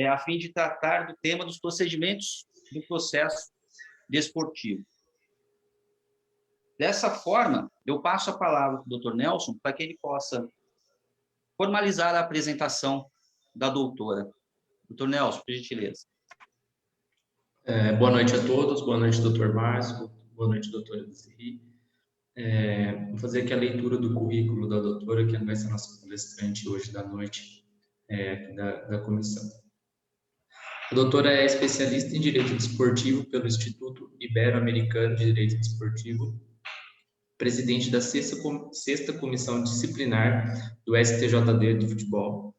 a fim de tratar do tema dos procedimentos do processo desportivo. Dessa forma, eu passo a palavra para o Dr. Nelson para que ele possa formalizar a apresentação da doutora. Dr. Nelson, por gentileza. Boa noite a todos, boa noite, Dr. Márcio, boa noite, doutora Desirri. Vou fazer aqui a leitura do currículo da doutora, que vai ser a nossa palestrante hoje da noite, aqui da comissão. A doutora é especialista em Direito Desportivo pelo Instituto Ibero-Americano de Direito Desportivo, presidente da sexta Comissão Disciplinar do STJD de Futebol,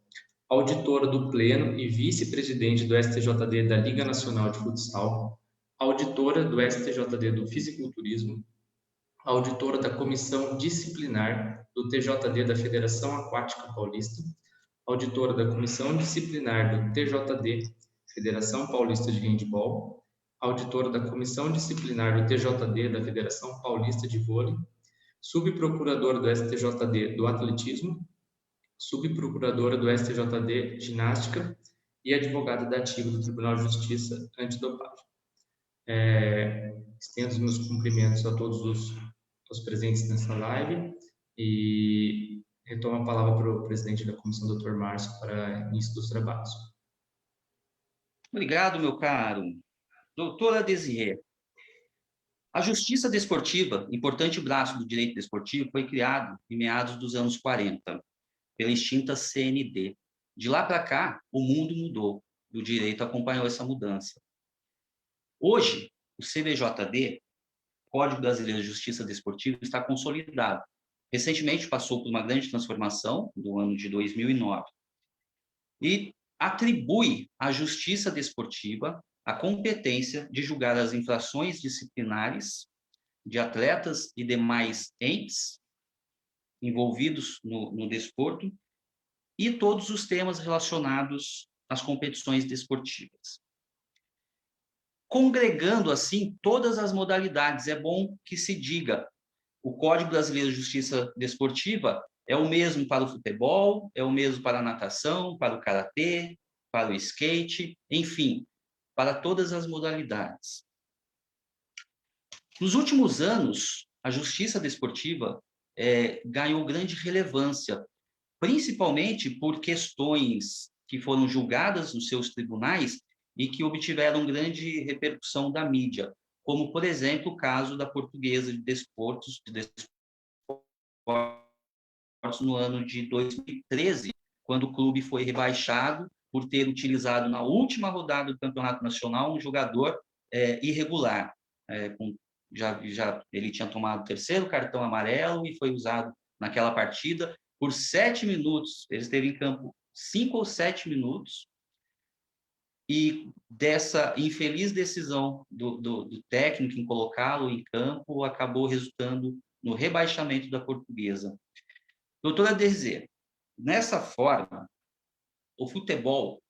auditora do Pleno e vice-presidente do STJD da Liga Nacional de Futsal, auditora do STJD do Fisiculturismo, auditora da Comissão Disciplinar do TJD da Federação Aquática Paulista, auditora da Comissão Disciplinar do TJD, Federação Paulista de Handebol, auditora da Comissão Disciplinar do TJD da Federação Paulista de Vôlei, subprocuradora do STJD do Atletismo, subprocuradora do STJD Ginástica e advogada da ativa do Tribunal de Justiça Antidopagem. Estendo os meus cumprimentos a todos os presentes nessa live e retomo a palavra para o presidente da comissão, Dr. Márcio, para início dos trabalhos. Obrigado, meu caro. Doutora Desirê, a Justiça Desportiva, importante braço do direito desportivo, foi criado em meados dos anos 40, pela extinta CND. De lá para cá, o mundo mudou, e o direito acompanhou essa mudança. Hoje, o CBJD, Código Brasileiro de Justiça Desportiva, está consolidado. Recentemente passou por uma grande transformação, do ano de 2009, e atribui à Justiça Desportiva a competência de julgar as infrações disciplinares de atletas e demais entes envolvidos no desporto e todos os temas relacionados às competições desportivas. Congregando, assim, todas as modalidades, é bom que se diga, o Código Brasileiro de Justiça Desportiva é o mesmo para o futebol, é o mesmo para a natação, para o karatê, para o skate, enfim, para todas as modalidades. Nos últimos anos, a justiça desportiva ganhou grande relevância, principalmente por questões que foram julgadas nos seus tribunais e que obtiveram grande repercussão da mídia, como, por exemplo, o caso da Portuguesa de Desportos no ano de 2013, quando o clube foi rebaixado por ter utilizado na última rodada do Campeonato Nacional um jogador irregular. Ele tinha tomado o terceiro cartão amarelo e foi usado naquela partida por 7 minutos. Ele esteve em campo 5 ou 7 minutos, e dessa infeliz decisão do técnico em colocá-lo em campo acabou resultando no rebaixamento da Portuguesa. Doutora Desirê, nessa forma, o futebol,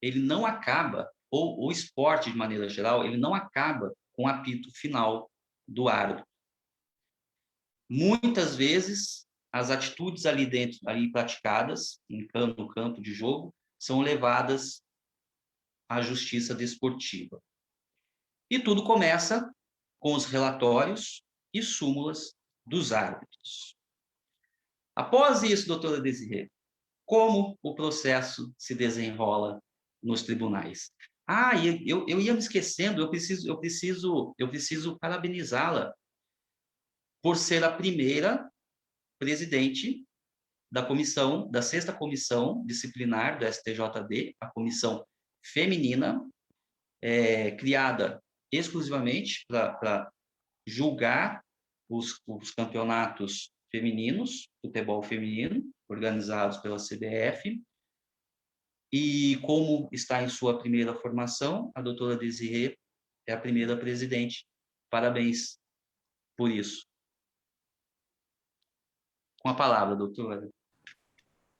ele não acaba, ou o esporte de maneira geral, ele não acaba com o apito final do árbitro. Muitas vezes, as atitudes ali praticadas no campo de jogo são levadas à justiça desportiva. E tudo começa com os relatórios e súmulas dos árbitros. Após isso, doutora Desirê, como o processo se desenrola nos tribunais? Eu ia me esquecendo, eu preciso parabenizá-la por ser a primeira presidente da comissão, da sexta comissão disciplinar do STJD, a comissão feminina, criada exclusivamente para julgar os campeonatos femininos, futebol feminino, organizados pela CBF. E como está em sua primeira formação, a doutora Desirê é a primeira presidente. Parabéns por isso. Com a palavra, doutora.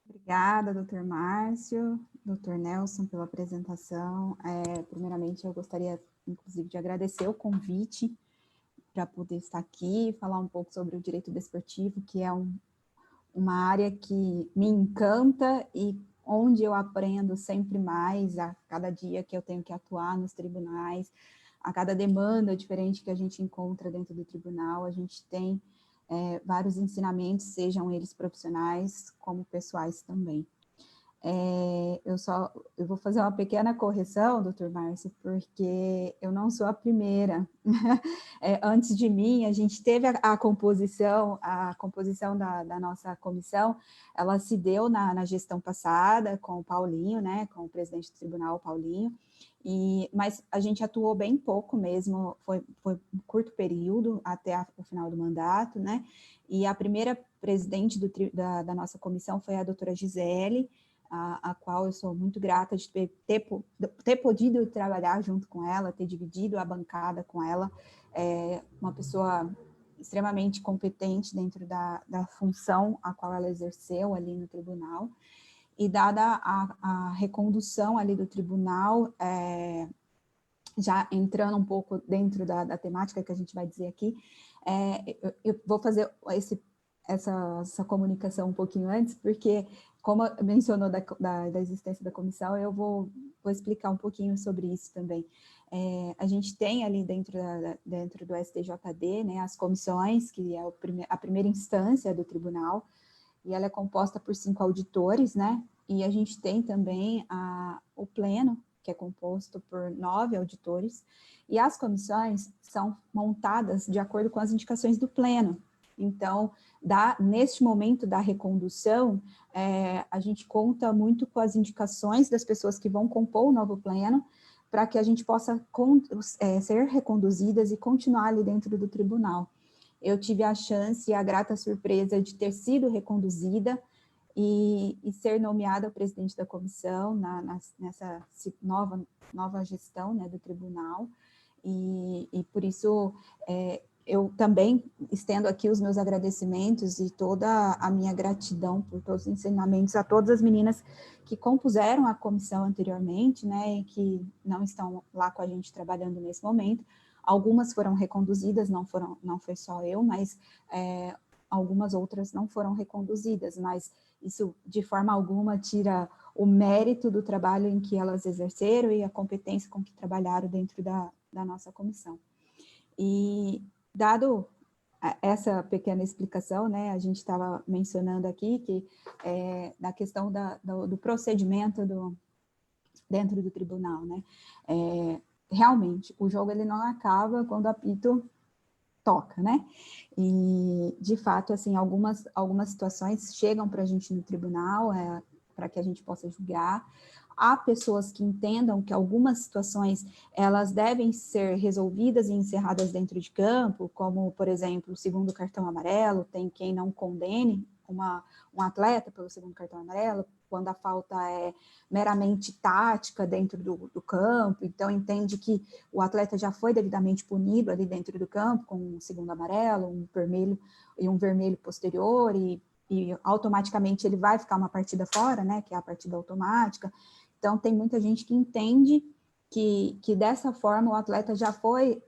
Obrigada, doutor Márcio, doutor Nelson, pela apresentação. Primeiramente, eu gostaria, inclusive, de agradecer o convite para poder estar aqui e falar um pouco sobre o direito desportivo, que é uma área que me encanta e onde eu aprendo sempre mais a cada dia que eu tenho que atuar nos tribunais, a cada demanda diferente que a gente encontra dentro do tribunal, a gente tem vários ensinamentos, sejam eles profissionais como pessoais também. Eu vou fazer uma pequena correção, doutor Márcio, porque eu não sou a primeira. Antes de mim, a gente teve a composição da nossa comissão, ela se deu na gestão passada com o Paulinho, né, com o presidente do tribunal, Paulinho, mas a gente atuou bem pouco mesmo, foi um curto período até o final do mandato, né, e a primeira presidente da nossa comissão foi a doutora Gisele, a qual eu sou muito grata de ter podido trabalhar junto com ela, ter dividido a bancada com ela, uma pessoa extremamente competente dentro da função a qual ela exerceu ali no tribunal, e dada a recondução ali do tribunal, já entrando um pouco dentro da temática que a gente vai dizer aqui, eu vou fazer essa comunicação um pouquinho antes, porque, como mencionou da existência da comissão, eu vou explicar um pouquinho sobre isso também. A gente tem ali dentro do STJD, né, as comissões, que é a primeira instância do tribunal, e ela é composta por 5 auditores, né, e a gente tem também o pleno, que é composto por 9 auditores, e as comissões são montadas de acordo com as indicações do pleno. Então, neste momento da recondução, a gente conta muito com as indicações das pessoas que vão compor o novo pleno, para que a gente possa ser reconduzidas e continuar ali dentro do tribunal. Eu tive a chance e a grata surpresa de ter sido reconduzida e ser nomeada presidente da comissão nessa nova gestão, né, do tribunal, e por isso eu também estendo aqui os meus agradecimentos e toda a minha gratidão por todos os ensinamentos a todas as meninas que compuseram a comissão anteriormente, né, e que não estão lá com a gente trabalhando nesse momento. Algumas foram reconduzidas, não foi só eu, mas algumas outras não foram reconduzidas, mas isso de forma alguma tira o mérito do trabalho em que elas exerceram e a competência com que trabalharam dentro da nossa comissão. E dado essa pequena explicação, né, a gente estava mencionando aqui que na questão do procedimento dentro do tribunal, né, realmente o jogo ele não acaba quando o apito toca, né? E, de fato, assim, algumas situações chegam para a gente no tribunal, para que a gente possa julgar. Há pessoas que entendam que algumas situações, elas devem ser resolvidas e encerradas dentro de campo, como, por exemplo, o segundo cartão amarelo, tem quem não condene um atleta pelo segundo cartão amarelo, quando a falta é meramente tática dentro do campo, então entende que o atleta já foi devidamente punido ali dentro do campo, com um segundo amarelo, um vermelho e um vermelho posterior, e automaticamente ele vai ficar uma partida fora, né, que é a partida automática. Então tem muita gente que entende que dessa forma o atleta já foi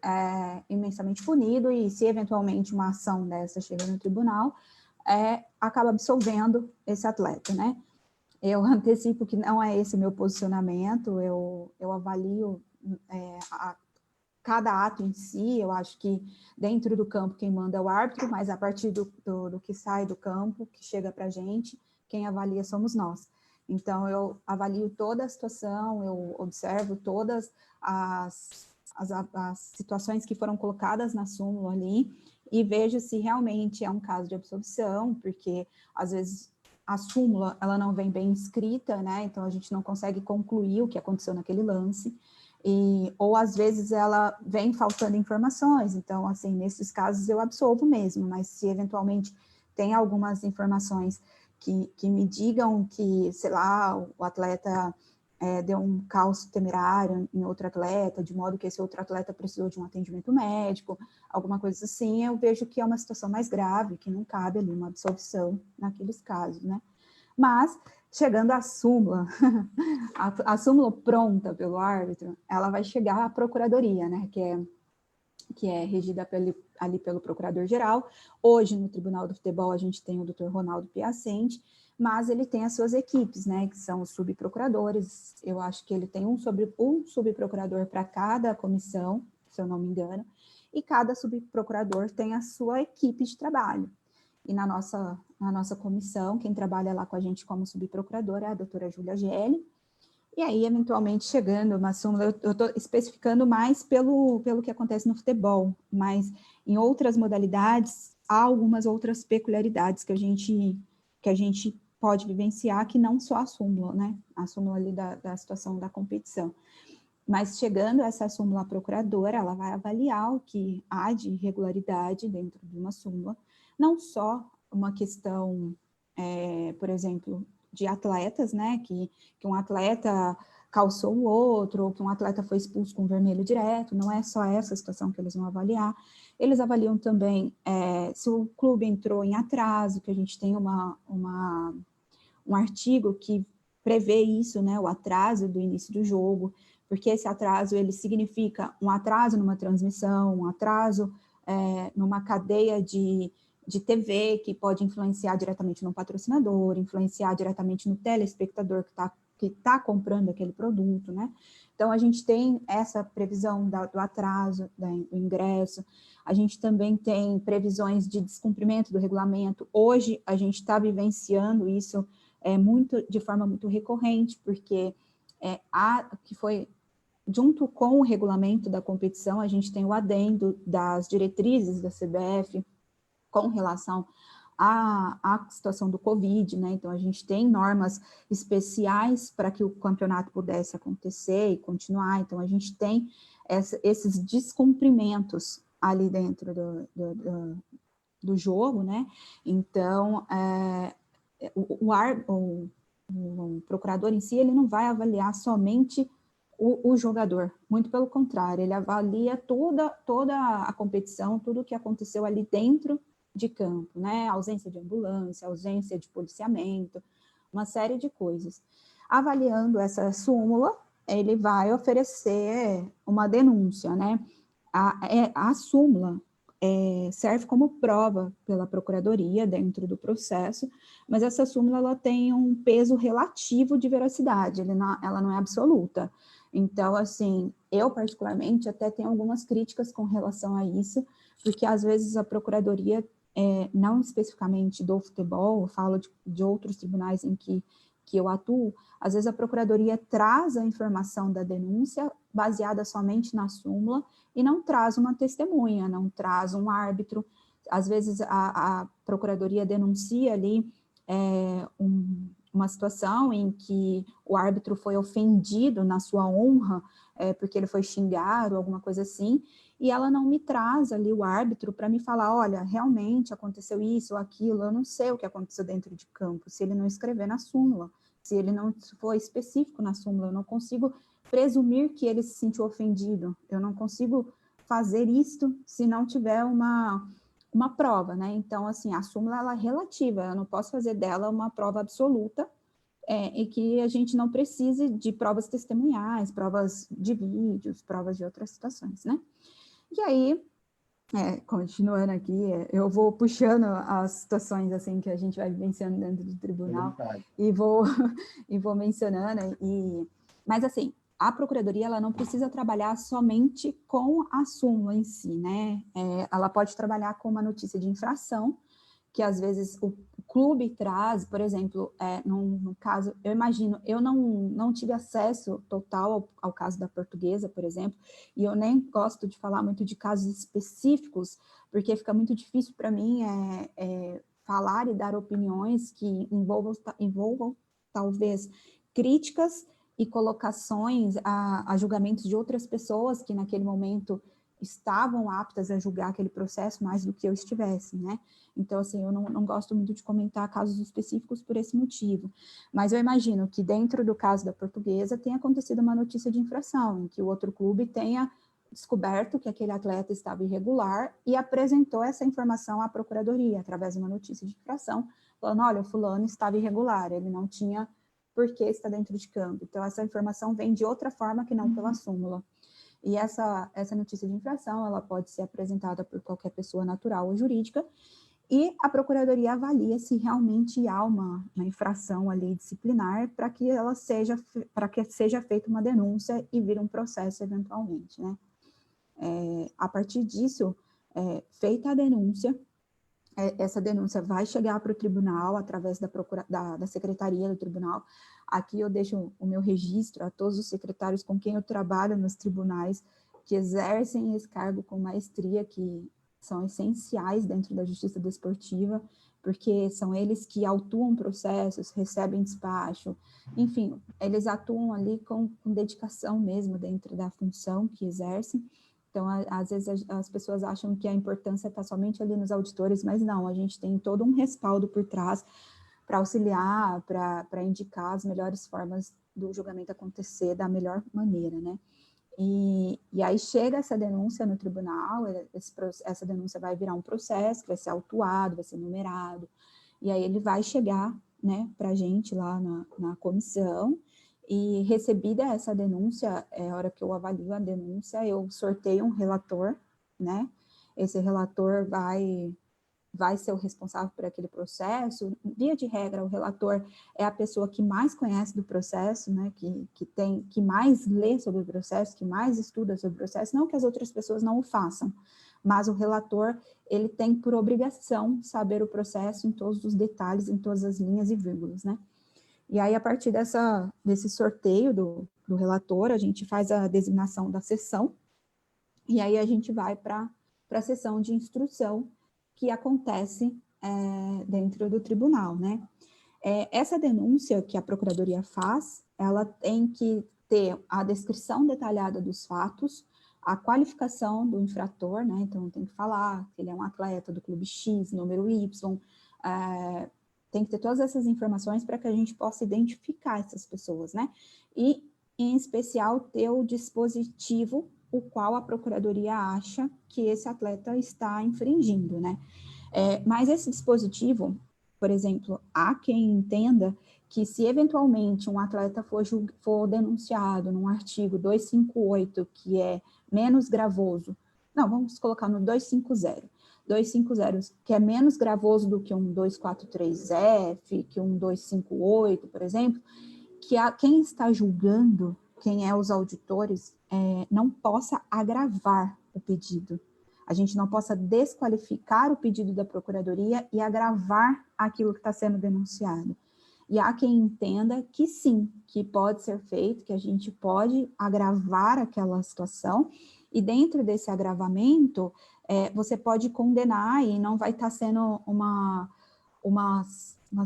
imensamente punido, e se eventualmente uma ação dessa chega no tribunal, acaba absolvendo esse atleta, né? Eu antecipo que não é esse o meu posicionamento, eu avalio cada ato em si, eu acho que dentro do campo quem manda é o árbitro, mas a partir do que sai do campo, que chega para a gente, quem avalia somos nós. Então, eu avalio toda a situação, eu observo todas as situações que foram colocadas na súmula ali, e vejo se realmente é um caso de absolvição, porque às vezes a súmula, ela não vem bem escrita, né, então a gente não consegue concluir o que aconteceu naquele lance, ou às vezes ela vem faltando informações, então, assim, nesses casos eu absolvo mesmo, mas se eventualmente tem algumas informações que me digam que, sei lá, o atleta deu um calço temerário em outro atleta, de modo que esse outro atleta precisou de um atendimento médico, alguma coisa assim, eu vejo que é uma situação mais grave, que não cabe ali uma absolvição naqueles casos, né? Mas, chegando à súmula, a súmula pronta pelo árbitro, ela vai chegar à procuradoria, né, que é regida ali pelo procurador-geral. Hoje, no Tribunal do Futebol, a gente tem o Dr. Ronaldo Piacente, mas ele tem as suas equipes, né, que são os subprocuradores. Eu acho que ele tem um subprocurador para cada comissão, se eu não me engano, e cada subprocurador tem a sua equipe de trabalho. E na nossa comissão, quem trabalha lá com a gente como subprocuradora é a doutora Júlia Gelli. E aí, eventualmente, chegando uma súmula, eu estou especificando mais pelo que acontece no futebol, mas em outras modalidades, há algumas outras peculiaridades que a gente pode vivenciar, que não só a súmula, né? A súmula ali da situação da competição. Mas chegando essa súmula procuradora, ela vai avaliar o que há de irregularidade dentro de uma súmula, não só uma questão, por exemplo, de atletas, né, que um atleta calçou o outro, ou que um atleta foi expulso com vermelho direto, não é só essa situação que eles vão avaliar. Eles avaliam também se o clube entrou em atraso, que a gente tem um artigo que prevê isso, né, o atraso do início do jogo, porque esse atraso, ele significa um atraso numa transmissão, um atraso numa cadeia de TV, que pode influenciar diretamente no patrocinador, influenciar diretamente no telespectador que tá comprando aquele produto, né? Então, a gente tem essa previsão do atraso do ingresso, a gente também tem previsões de descumprimento do regulamento. Hoje, a gente está vivenciando isso de forma muito recorrente, porque que foi junto com o regulamento da competição, a gente tem o adendo das diretrizes da CBF com relação à situação do Covid, né? Então, a gente tem normas especiais para que o campeonato pudesse acontecer e continuar. Então, a gente tem esses descumprimentos ali dentro do jogo, né? Então, o procurador em si, ele não vai avaliar somente o jogador, muito pelo contrário, ele avalia toda a competição, tudo o que aconteceu ali dentro de campo, né? Ausência de ambulância, ausência de policiamento, uma série de coisas. Avaliando essa súmula, ele vai oferecer uma denúncia, né? A súmula serve como prova pela procuradoria dentro do processo, mas essa súmula ela tem um peso relativo de veracidade, ela não é absoluta. Então, assim, eu particularmente até tenho algumas críticas com relação a isso, porque às vezes a procuradoria, não especificamente do futebol, eu falo de outros tribunais em que eu atuo, às vezes a procuradoria traz a informação da denúncia baseada somente na súmula e não traz uma testemunha, não traz um árbitro. Às vezes a procuradoria denuncia ali uma situação em que o árbitro foi ofendido na sua honra, porque ele foi xingar ou alguma coisa assim, e ela não me traz ali o árbitro para me falar, olha, realmente aconteceu isso ou aquilo, eu não sei o que aconteceu dentro de campo, se ele não escrever na súmula, se ele não for específico na súmula, eu não consigo presumir que ele se sentiu ofendido, eu não consigo fazer isto se não tiver uma prova, né? Então, assim, a súmula ela é relativa, eu não posso fazer dela uma prova absoluta, e que a gente não precise de provas testemunhais, provas de vídeos, provas de outras situações, né? E aí, continuando aqui, eu vou puxando as situações assim que a gente vai vivenciando dentro do tribunal e vou mencionando. Mas assim, a procuradoria ela não precisa trabalhar somente com a súmula em si, né? Ela pode trabalhar com uma notícia de infração, que às vezes o clube traz, por exemplo, no caso, eu imagino, eu não tive acesso total ao caso da Portuguesa, por exemplo, e eu nem gosto de falar muito de casos específicos, porque fica muito difícil para mim falar e dar opiniões que envolvam talvez críticas e colocações a julgamentos de outras pessoas que naquele momento estavam aptas a julgar aquele processo mais do que eu estivesse, né? Então, assim, eu não gosto muito de comentar casos específicos por esse motivo. Mas eu imagino que dentro do caso da Portuguesa tenha acontecido uma notícia de infração, em que o outro clube tenha descoberto que aquele atleta estava irregular e apresentou essa informação à procuradoria, através de uma notícia de infração, falando, olha, o fulano estava irregular, ele não tinha por que estar dentro de campo. Então, essa informação vem de outra forma que não pela súmula. E essa notícia de infração, ela pode ser apresentada por qualquer pessoa natural ou jurídica, e a Procuradoria avalia se realmente há uma infração ali disciplinar para que seja feita uma denúncia e vire um processo eventualmente, né? A partir disso, feita a denúncia, essa denúncia vai chegar para o tribunal através da secretaria do tribunal. Aqui eu deixo o meu registro a todos os secretários com quem eu trabalho nos tribunais, que exercem esse cargo com maestria, que são essenciais dentro da justiça desportiva, porque são eles que autuam processos, recebem despacho, enfim, eles atuam ali com dedicação mesmo dentro da função que exercem. Então, às vezes, as pessoas acham que a importância está somente ali nos auditores, mas não, a gente tem todo um respaldo por trás para auxiliar, para indicar as melhores formas do julgamento acontecer da melhor maneira, né? E aí chega essa denúncia no tribunal, essa denúncia vai virar um processo, que vai ser autuado, vai ser numerado, e aí ele vai chegar, né, para a gente lá na comissão, e recebida essa denúncia, a hora que eu avalio a denúncia, eu sorteio um relator, né? Esse relator vai ser o responsável por aquele processo. Via de regra, o relator é a pessoa que mais conhece do processo, né? Que mais lê sobre o processo, que mais estuda sobre o processo, não que as outras pessoas não o façam, mas o relator, ele tem por obrigação saber o processo em todos os detalhes, em todas as linhas e vírgulas, né? E aí, a partir desse sorteio do relator, a gente faz a designação da sessão, e aí a gente vai para a sessão de instrução que acontece dentro do tribunal, né? Essa denúncia que a Procuradoria faz, ela tem que ter a descrição detalhada dos fatos, a qualificação do infrator, né? Então, tem que falar que ele é um atleta do clube X, número Y, tem que ter todas essas informações para que a gente possa identificar essas pessoas, né? E, em especial, ter o dispositivo o qual a Procuradoria acha que esse atleta está infringindo, né? Mas esse dispositivo, por exemplo, há quem entenda que se eventualmente um atleta for denunciado num artigo 258, que é menos gravoso, não, vamos colocar no 250, que é menos gravoso do que um 243F, que um 258, por exemplo, que quem está julgando, quem é os auditores, não possa agravar o pedido. A gente não possa desqualificar o pedido da Procuradoria e agravar aquilo que está sendo denunciado. E há quem entenda que sim, que pode ser feito, que a gente pode agravar aquela situação, e dentro desse agravamento, você pode condenar e não vai estar sendo uma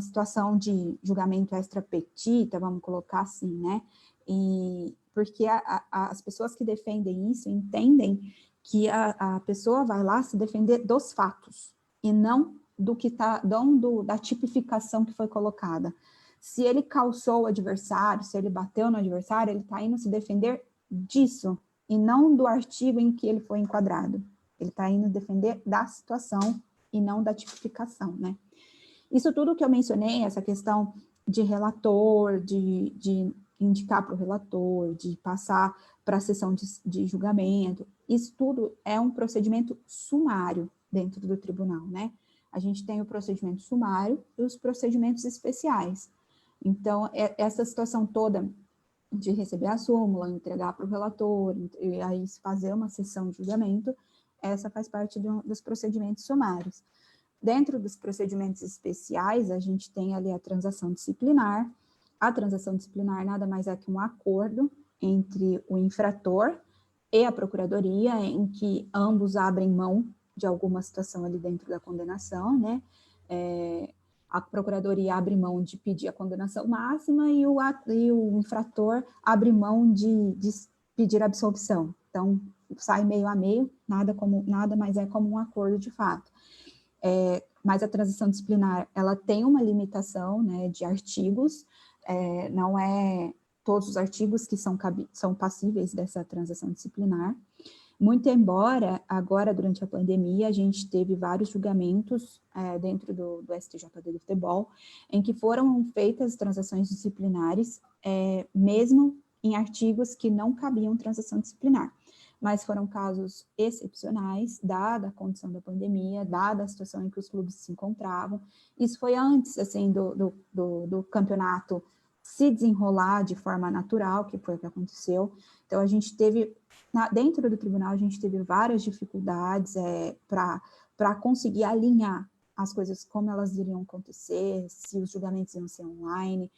situação de julgamento extra petita, vamos colocar assim, né? E porque as pessoas que defendem isso entendem que a pessoa vai lá se defender dos fatos, e não da tipificação que foi colocada. Se ele calçou o adversário, se ele bateu no adversário, ele está indo se defender disso, e não do artigo em que ele foi enquadrado. Ele está indo defender da situação e não da tipificação, né? Isso tudo que eu mencionei, essa questão de relator, de indicar para o relator, de passar para a sessão de julgamento, isso tudo é um procedimento sumário dentro do tribunal, né? A gente tem o procedimento sumário e os procedimentos especiais. Então, essa situação toda de receber a súmula, entregar para o relator, e aí fazer uma sessão de julgamento, essa faz parte dos procedimentos sumários. Dentro dos procedimentos especiais, a gente tem ali a transação disciplinar. A transação disciplinar nada mais é que um acordo entre o infrator e a Procuradoria, em que ambos abrem mão de alguma situação ali dentro da condenação, né? A Procuradoria abre mão de pedir a condenação máxima e o infrator abre mão de pedir absolvição. Então, sai meio a meio, nada mais é como um acordo de fato. Mas a transação disciplinar, ela tem uma limitação, né, de artigos, não é todos os artigos que são passíveis dessa transação disciplinar, muito embora, agora, durante a pandemia, a gente teve vários julgamentos dentro do STJD do futebol, em que foram feitas transações disciplinares, mesmo em artigos que não cabiam transação disciplinar. mas foram casos excepcionais, dada a condição da pandemia, dada a situação em que os clubes se encontravam. Isso foi antes, assim, do campeonato se desenrolar de forma natural, que foi o que aconteceu. Então, a gente teve, dentro do tribunal, a gente teve várias dificuldades para conseguir alinhar as coisas como elas iriam acontecer, se os julgamentos iam ser online.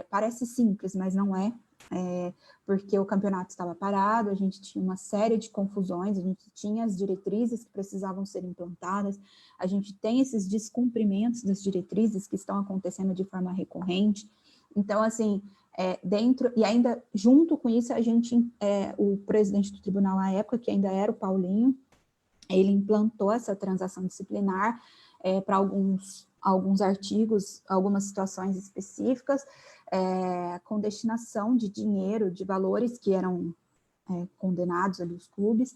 Parece simples, mas não é, porque o campeonato estava parado, a gente tinha uma série de confusões, a gente tinha as diretrizes que precisavam ser implantadas, a gente tem esses descumprimentos das diretrizes que estão acontecendo de forma recorrente. Então, assim, e ainda junto com isso, a gente, o presidente do tribunal à época, que ainda era o Paulinho, ele implantou essa transação disciplinar para alguns artigos, algumas situações específicas, com destinação de dinheiro, de valores que eram condenados ali os clubes,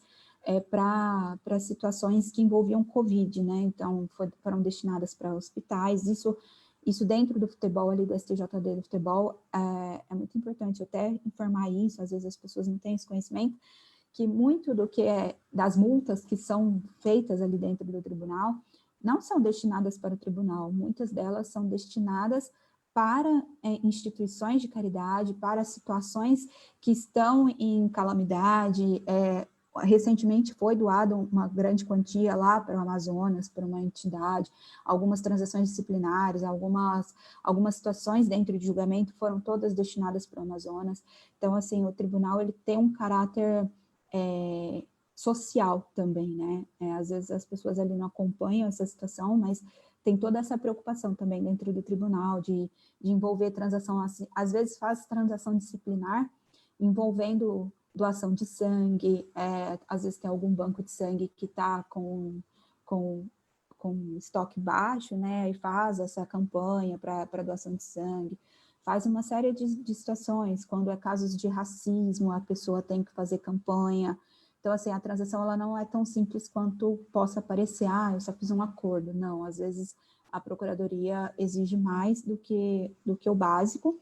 para situações que envolviam Covid, né? Então, foram destinadas para hospitais. Isso dentro do futebol, ali do STJD do futebol, é muito importante até informar isso, às vezes as pessoas não têm esse conhecimento, que muito do que das multas que são feitas ali dentro do tribunal não são destinadas para o tribunal, muitas delas são destinadas para instituições de caridade, para situações que estão em calamidade. Recentemente foi doado uma grande quantia lá para o Amazonas, para uma entidade, algumas transações disciplinares, algumas situações dentro de julgamento foram todas destinadas para o Amazonas. Então, assim, o tribunal ele tem um caráter social também, né? Às vezes as pessoas ali não acompanham essa situação, mas tem toda essa preocupação também dentro do tribunal de envolver transação, às vezes faz transação disciplinar envolvendo doação de sangue, às vezes tem algum banco de sangue que está com estoque baixo, né, e faz essa campanha para doação de sangue, faz uma série de situações, quando é casos de racismo, a pessoa tem que fazer campanha. Então, assim, a transação ela não é tão simples quanto possa parecer, eu só fiz um acordo. Não, às vezes a procuradoria exige mais do que o básico,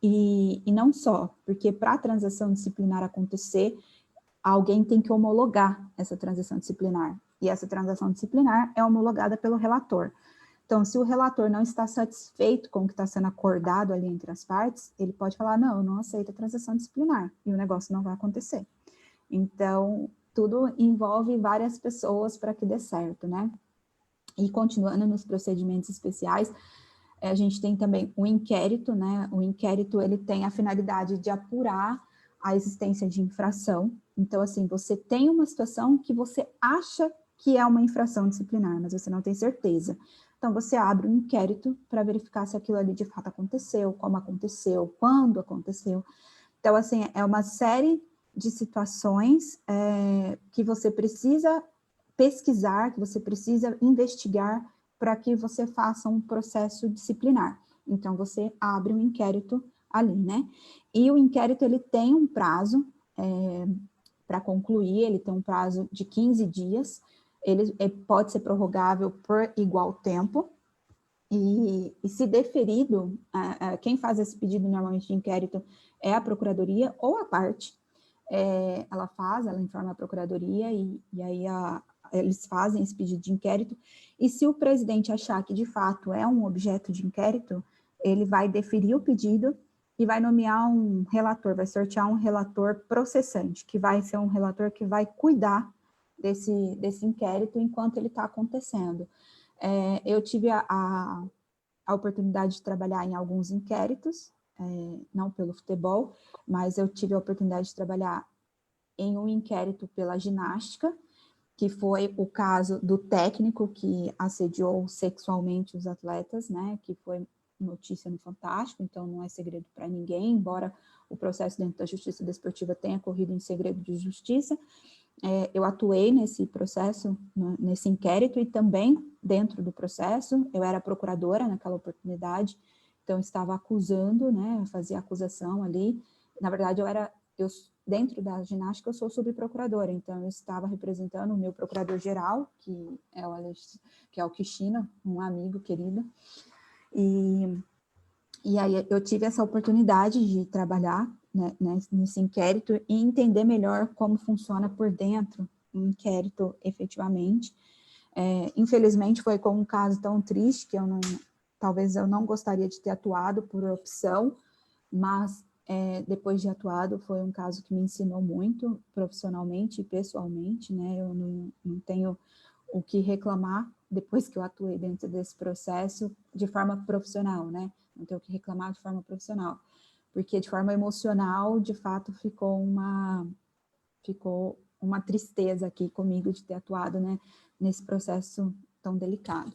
e não só, porque para a transação disciplinar acontecer, alguém tem que homologar essa transação disciplinar, e essa transação disciplinar é homologada pelo relator. Então, se o relator não está satisfeito com o que está sendo acordado ali entre as partes, ele pode falar, não, eu não aceito a transação disciplinar, e o negócio não vai acontecer. Então, tudo envolve várias pessoas para que dê certo, né? E continuando nos procedimentos especiais, a gente tem também o inquérito, né? O inquérito, ele tem a finalidade de apurar a existência de infração. Então, assim, você tem uma situação que você acha que é uma infração disciplinar, mas você não tem certeza. Então, você abre um inquérito para verificar se aquilo ali de fato aconteceu, como aconteceu, quando aconteceu. Então, assim, é uma série de situações que você precisa pesquisar, que você precisa investigar para que você faça um processo disciplinar. Então, você abre um inquérito ali, né? E o inquérito, ele tem um prazo para concluir, ele tem um prazo de 15 dias, ele pode ser prorrogável por igual tempo, e se deferido, quem faz esse pedido normalmente de inquérito é a procuradoria ou a parte, ela informa a procuradoria e aí eles fazem esse pedido de inquérito, e se o presidente achar que de fato é um objeto de inquérito, ele vai deferir o pedido e vai nomear um relator, vai sortear um relator processante, que vai ser um relator que vai cuidar desse inquérito enquanto ele está acontecendo. Eu tive a oportunidade de trabalhar em alguns inquéritos, não pelo futebol, mas eu tive a oportunidade de trabalhar em um inquérito pela ginástica, que foi o caso do técnico que assediou sexualmente os atletas, né, que foi notícia no Fantástico, então não é segredo para ninguém, embora o processo dentro da Justiça Desportiva tenha corrido em segredo de justiça. Eu atuei nesse processo, nesse inquérito, e também dentro do processo, eu era procuradora naquela oportunidade, então estava acusando, né, fazia acusação ali. Na verdade, dentro da ginástica, eu sou subprocuradora, então eu estava representando o meu procurador-geral, que é o Kishina, um amigo querido, e E aí eu tive essa oportunidade de trabalhar, né, nesse inquérito e entender melhor como funciona por dentro o inquérito efetivamente. Infelizmente foi com um caso tão triste que talvez eu não gostaria de ter atuado por opção, mas depois de atuado foi um caso que me ensinou muito profissionalmente e pessoalmente, né? Eu não tenho o que reclamar depois que eu atuei dentro desse processo de forma profissional, né? Não tenho o que reclamar de forma profissional, porque de forma emocional, de fato, ficou uma tristeza aqui comigo de ter atuado, né, nesse processo tão delicado.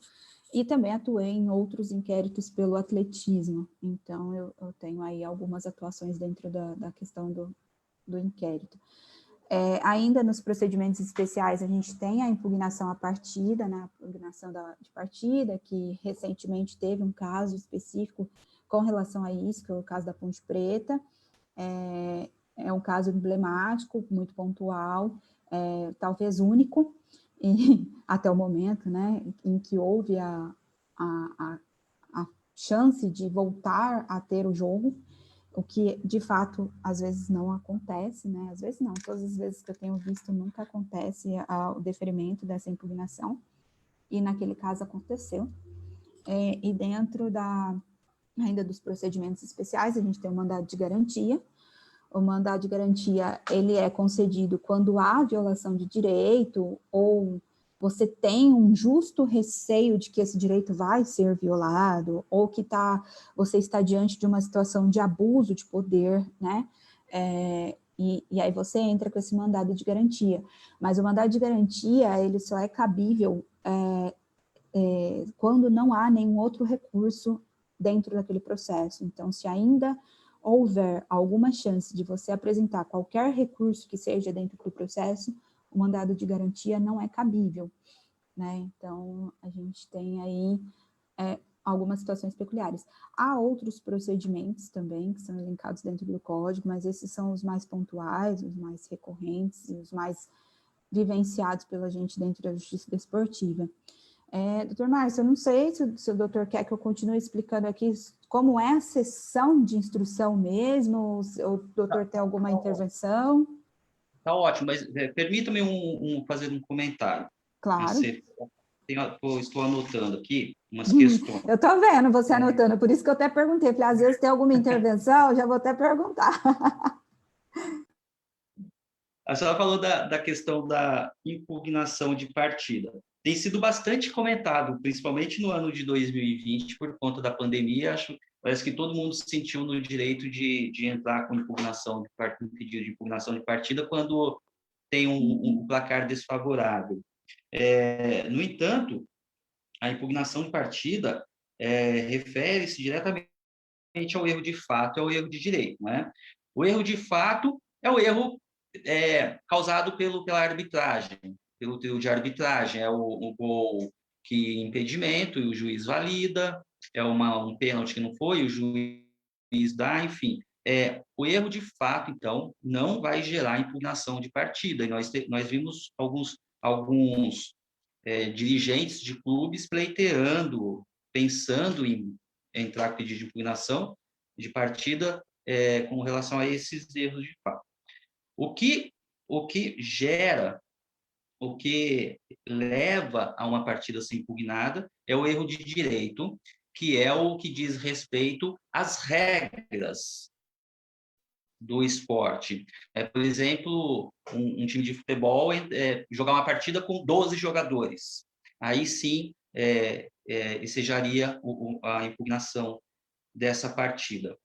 E também atuei em outros inquéritos pelo atletismo, então eu tenho aí algumas atuações dentro da questão do inquérito. Ainda nos procedimentos especiais, a gente tem a impugnação à partida, né, a impugnação de partida, que recentemente teve um caso específico com relação a isso, que é o caso da Ponte Preta. É um caso emblemático, muito pontual, talvez único, até o momento, né, em que houve a chance de voltar a ter o jogo, o que, de fato, às vezes não acontece, né? Às vezes não, todas as vezes que eu tenho visto, nunca acontece o deferimento dessa impugnação, e naquele caso aconteceu. E dentro ainda dos procedimentos especiais, a gente tem o mandado de garantia. O mandado de garantia, ele é concedido quando há violação de direito, ou você tem um justo receio de que esse direito vai ser violado, ou que você está diante de uma situação de abuso de poder, né? E aí você entra com esse mandado de garantia. Mas o mandado de garantia, ele só é cabível quando não há nenhum outro recurso dentro daquele processo. Então, se ainda houver alguma chance de você apresentar qualquer recurso que seja dentro do processo, o mandado de garantia não é cabível, né? Então, a gente tem aí algumas situações peculiares. Há outros procedimentos também que são elencados dentro do código, mas esses são os mais pontuais, os mais recorrentes e os mais vivenciados pela gente dentro da justiça desportiva. Doutor Márcio, eu não sei se o doutor quer que eu continue explicando aqui como é a sessão de instrução mesmo, se o doutor tem alguma intervenção. Tá ótimo, mas permita-me fazer um comentário. Claro. Estou anotando aqui umas questões. Eu estou vendo você anotando, por isso que eu até perguntei, falei, às vezes tem alguma intervenção, já vou até perguntar. A senhora falou da questão da impugnação de partida. Tem sido bastante comentado, principalmente no ano de 2020, por conta da pandemia. Parece que todo mundo se sentiu no direito de entrar com um pedido de impugnação de partida quando tem um placar desfavorável. No entanto, a impugnação de partida refere-se diretamente ao erro de fato, ao erro de direito, né? O erro de fato é o erro causado pela arbitragem, pelo trio de arbitragem, é o gol que impedimento e o juiz valida, é um pênalti que não foi, o juiz dá, enfim. O erro de fato, então, não vai gerar impugnação de partida, e nós vimos alguns dirigentes de clubes pleiteando, pensando em entrar com pedido de impugnação de partida com relação a esses erros de fato. O que gera, o que leva a uma partida ser impugnada é o erro de direito, que é o que diz respeito às regras do esporte. Por exemplo, um time de futebol jogar uma partida com 12 jogadores. Aí sim, ensejaria a impugnação dessa partida.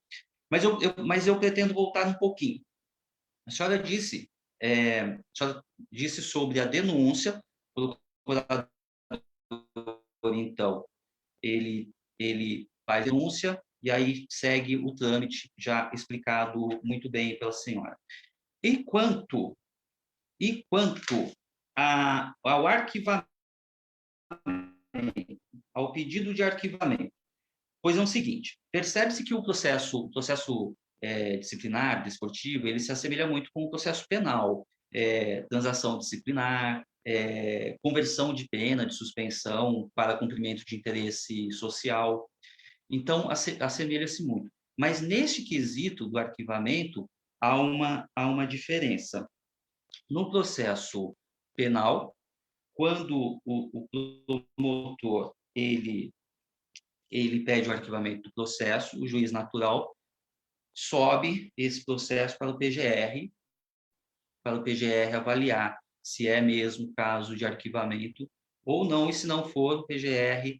Mas eu pretendo voltar um pouquinho. A senhora disse sobre a denúncia, o procurador, então, ele faz a denúncia e aí segue o trâmite já explicado muito bem pela senhora. E quanto ao arquivamento, ao pedido de arquivamento, pois é o seguinte, percebe-se que o processo disciplinar, desportivo, ele se assemelha muito com o processo penal, transação disciplinar, conversão de pena, de suspensão para cumprimento de interesse social. Então, assemelha-se muito. Mas, neste quesito do arquivamento, há uma diferença. No processo penal, quando o promotor ele pede o arquivamento do processo, o juiz natural sobe esse processo para o PGR avaliar se é mesmo caso de arquivamento ou não, e se não for, o PGR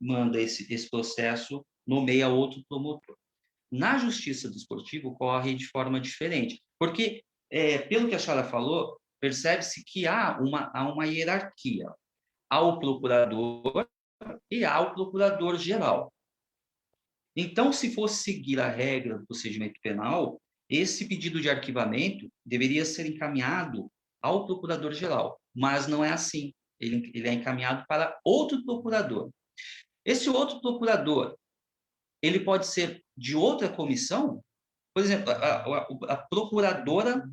manda esse processo, nomeia outro promotor. Na justiça desportiva ocorre de forma diferente, porque, pelo que a senhora falou, percebe-se que há uma hierarquia. Há o procurador e há o procurador-geral. Então, se fosse seguir a regra do procedimento penal, esse pedido de arquivamento deveria ser encaminhado ao procurador-geral, mas não é assim. Ele é encaminhado para outro procurador. Esse outro procurador, ele pode ser de outra comissão? Por exemplo, a procuradora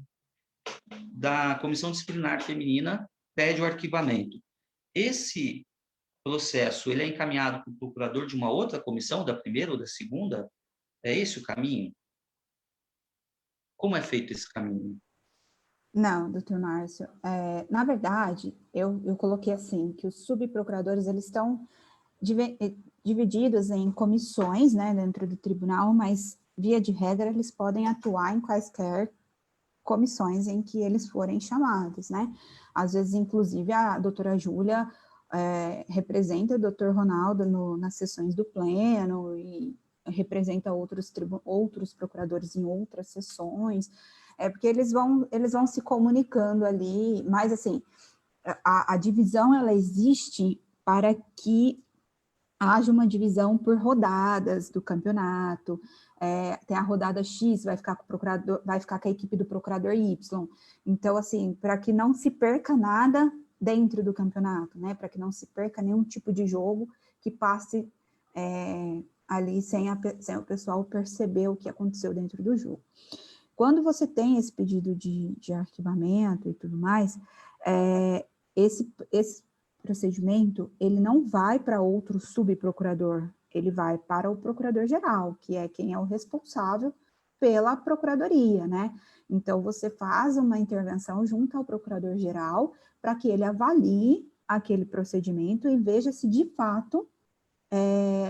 da Comissão Disciplinar Feminina pede o arquivamento. Esse processo, ele é encaminhado para o procurador de uma outra comissão, da primeira ou da segunda? É esse o caminho? Como é feito esse caminho? Não, doutor Márcio. Na verdade, eu coloquei assim, que os subprocuradores, eles estão divididos em comissões, né, dentro do tribunal, mas, via de regra, eles podem atuar em quaisquer comissões em que eles forem chamados, né? Às vezes, inclusive, a doutora Júlia representa o doutor Ronaldo nas sessões do pleno e representa outros procuradores em outras sessões, porque eles vão se comunicando ali, mas, assim, a divisão, ela existe para que haja uma divisão por rodadas do campeonato. Tem a rodada X, vai ficar com a equipe do procurador Y. Então, assim, para que não se perca nada dentro do campeonato, né? Para que não se perca nenhum tipo de jogo que passe ali sem o pessoal perceber o que aconteceu dentro do jogo. Quando você tem esse pedido de arquivamento e tudo mais, esse procedimento, ele não vai para outro subprocurador, ele vai para o procurador-geral, que é quem é o responsável pela procuradoria, né? Então, você faz uma intervenção junto ao procurador-geral para que ele avalie aquele procedimento e veja se, de fato,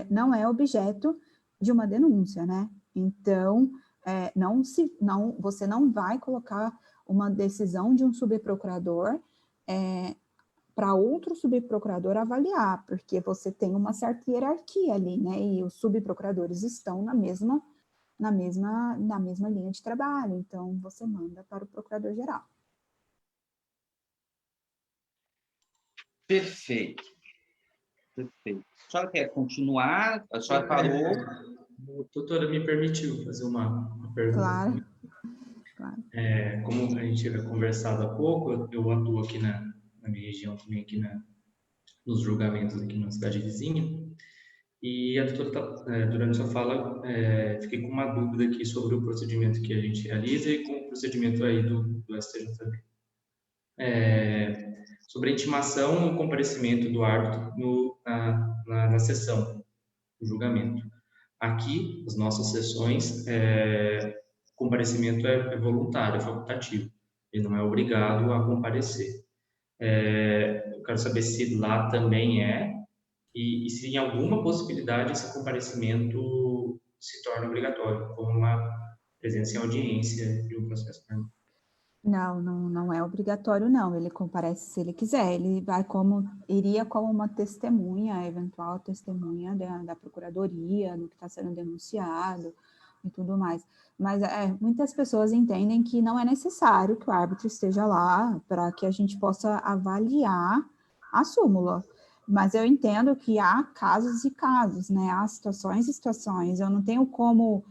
não é objeto de uma denúncia, né? Então, você não vai colocar uma decisão de um subprocurador para outro subprocurador avaliar, porque você tem uma certa hierarquia ali, né? E os subprocuradores estão na mesma linha de trabalho, então você manda para o procurador-geral. Perfeito. Perfeito. A senhora quer continuar? A senhora parou? Doutora, me permitiu fazer uma pergunta? Claro. Como a gente tinha conversado há pouco, eu atuo aqui na minha região também, aqui nos julgamentos aqui na cidade vizinha, e a doutora, durante sua fala, fiquei com uma dúvida aqui sobre o procedimento que a gente realiza e com o procedimento aí do STJD. Sobre a intimação e comparecimento do árbitro na sessão, do julgamento. Aqui, as nossas sessões, o comparecimento é voluntário, é facultativo. Ele não é obrigado a comparecer. Eu quero saber se lá também e se em alguma possibilidade esse comparecimento se torna obrigatório, como uma presença em audiência de um processo penal. Não é obrigatório, não. Ele comparece se ele quiser. Ele iria como uma testemunha, eventual testemunha da procuradoria, do que está sendo denunciado e tudo mais. Mas muitas pessoas entendem que não é necessário que o árbitro esteja lá para que a gente possa avaliar a súmula. Mas eu entendo que há casos e casos, né? Há situações e situações. Eu não tenho como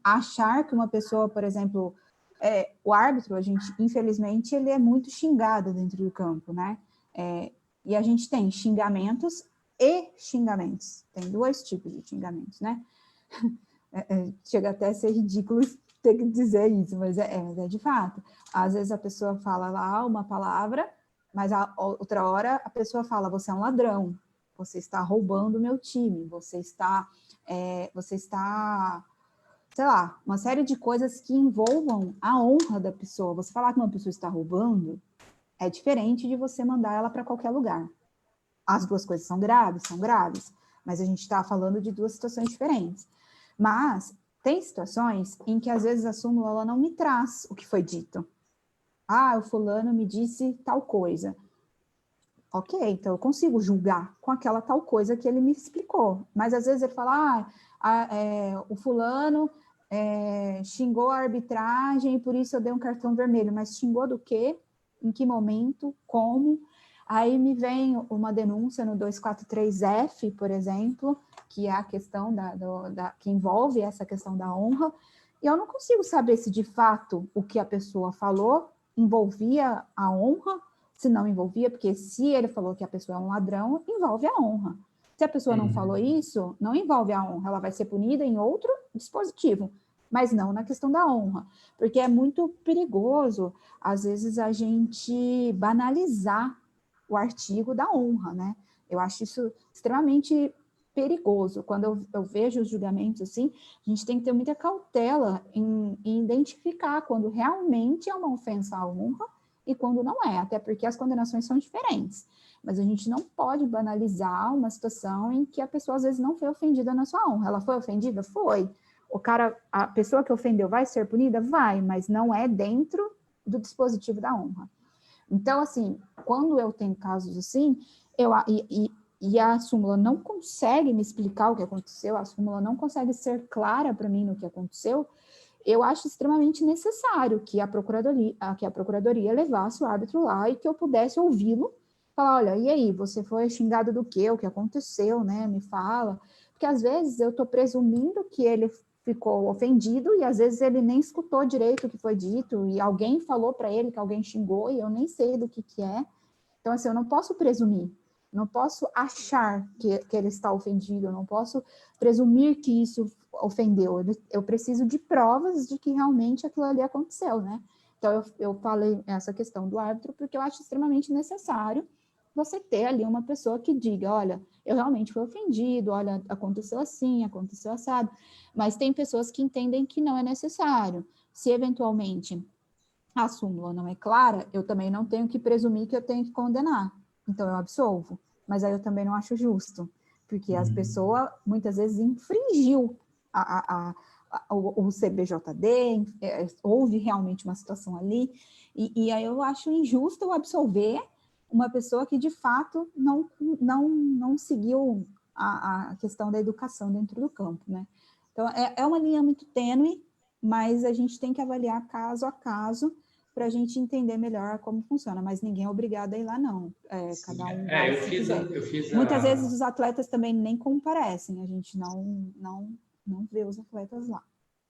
achar que uma pessoa, por exemplo... o árbitro, infelizmente, ele é muito xingado dentro do campo, né? E a gente tem xingamentos e xingamentos. Tem dois tipos de xingamentos, né? Chega até a ser ridículo ter que dizer isso, mas é de fato. Às vezes a pessoa fala lá uma palavra, mas a outra hora a pessoa fala, você é um ladrão. você está roubando o meu time, você está, sei lá, uma série de coisas que envolvam a honra da pessoa. Você falar que uma pessoa está roubando é diferente de você mandar ela para qualquer lugar. As duas coisas são graves, mas a gente está falando de duas situações diferentes. Mas tem situações em que, às vezes, a súmula ela não me traz o que foi dito. Ah, o fulano me disse tal coisa. Ok, então eu consigo julgar com aquela tal coisa que ele me explicou. Mas, às vezes, ele fala, o fulano xingou a arbitragem e por isso eu dei um cartão vermelho. Mas xingou do quê? Em que momento? Como? Aí me vem uma denúncia no 243F, por exemplo, que é a questão que envolve essa questão da honra, e eu não consigo saber se de fato o que a pessoa falou envolvia a honra, se não envolvia, porque se ele falou que a pessoa é um ladrão, envolve a honra. Se a pessoa não falou isso, não envolve a honra, ela vai ser punida em outro dispositivo, mas não na questão da honra, porque é muito perigoso, às vezes, a gente banalizar o artigo da honra, né? Eu acho isso extremamente perigoso. Quando eu vejo os julgamentos assim, a gente tem que ter muita cautela em identificar quando realmente é uma ofensa à honra e quando não é, até porque as condenações são diferentes. Mas a gente não pode banalizar uma situação em que a pessoa, às vezes, não foi ofendida na sua honra. Ela foi ofendida? Foi. A pessoa que ofendeu vai ser punida? Vai, mas não é dentro do dispositivo da honra. Então, assim, quando eu tenho casos assim, e a súmula não consegue me explicar o que aconteceu, a súmula não consegue ser clara para mim no que aconteceu, eu acho extremamente necessário que a procuradoria levasse o árbitro lá e que eu pudesse ouvi-lo, falar, olha, e aí, você foi xingado do quê? O que aconteceu, né? Me fala. Porque às vezes eu estou presumindo que ele ficou ofendido e às vezes ele nem escutou direito o que foi dito e alguém falou para ele que alguém xingou e eu nem sei do que é. Então, assim, eu não posso presumir, não posso achar que ele está ofendido, eu não posso presumir que isso ofendeu. Eu preciso de provas de que realmente aquilo ali aconteceu, né? Então, eu falei essa questão do árbitro porque eu acho extremamente necessário você ter ali uma pessoa que diga, olha, eu realmente fui ofendido, olha, aconteceu assim, aconteceu assado, mas tem pessoas que entendem que não é necessário. Se eventualmente a súmula não é clara, eu também não tenho que presumir que eu tenho que condenar. Então, eu absolvo. Mas aí eu também não acho justo, porque as pessoas, muitas vezes, infringiu o CBJD, houve realmente uma situação ali, e aí eu acho injusto eu absolver uma pessoa que, de fato, não seguiu a questão da educação dentro do campo, né? Então, é uma linha muito tênue, mas a gente tem que avaliar caso a caso para a gente entender melhor como funciona, mas ninguém é obrigado a ir lá, não. Cada um vai se quiser. Muitas vezes os atletas também nem comparecem, a gente não vê os atletas lá.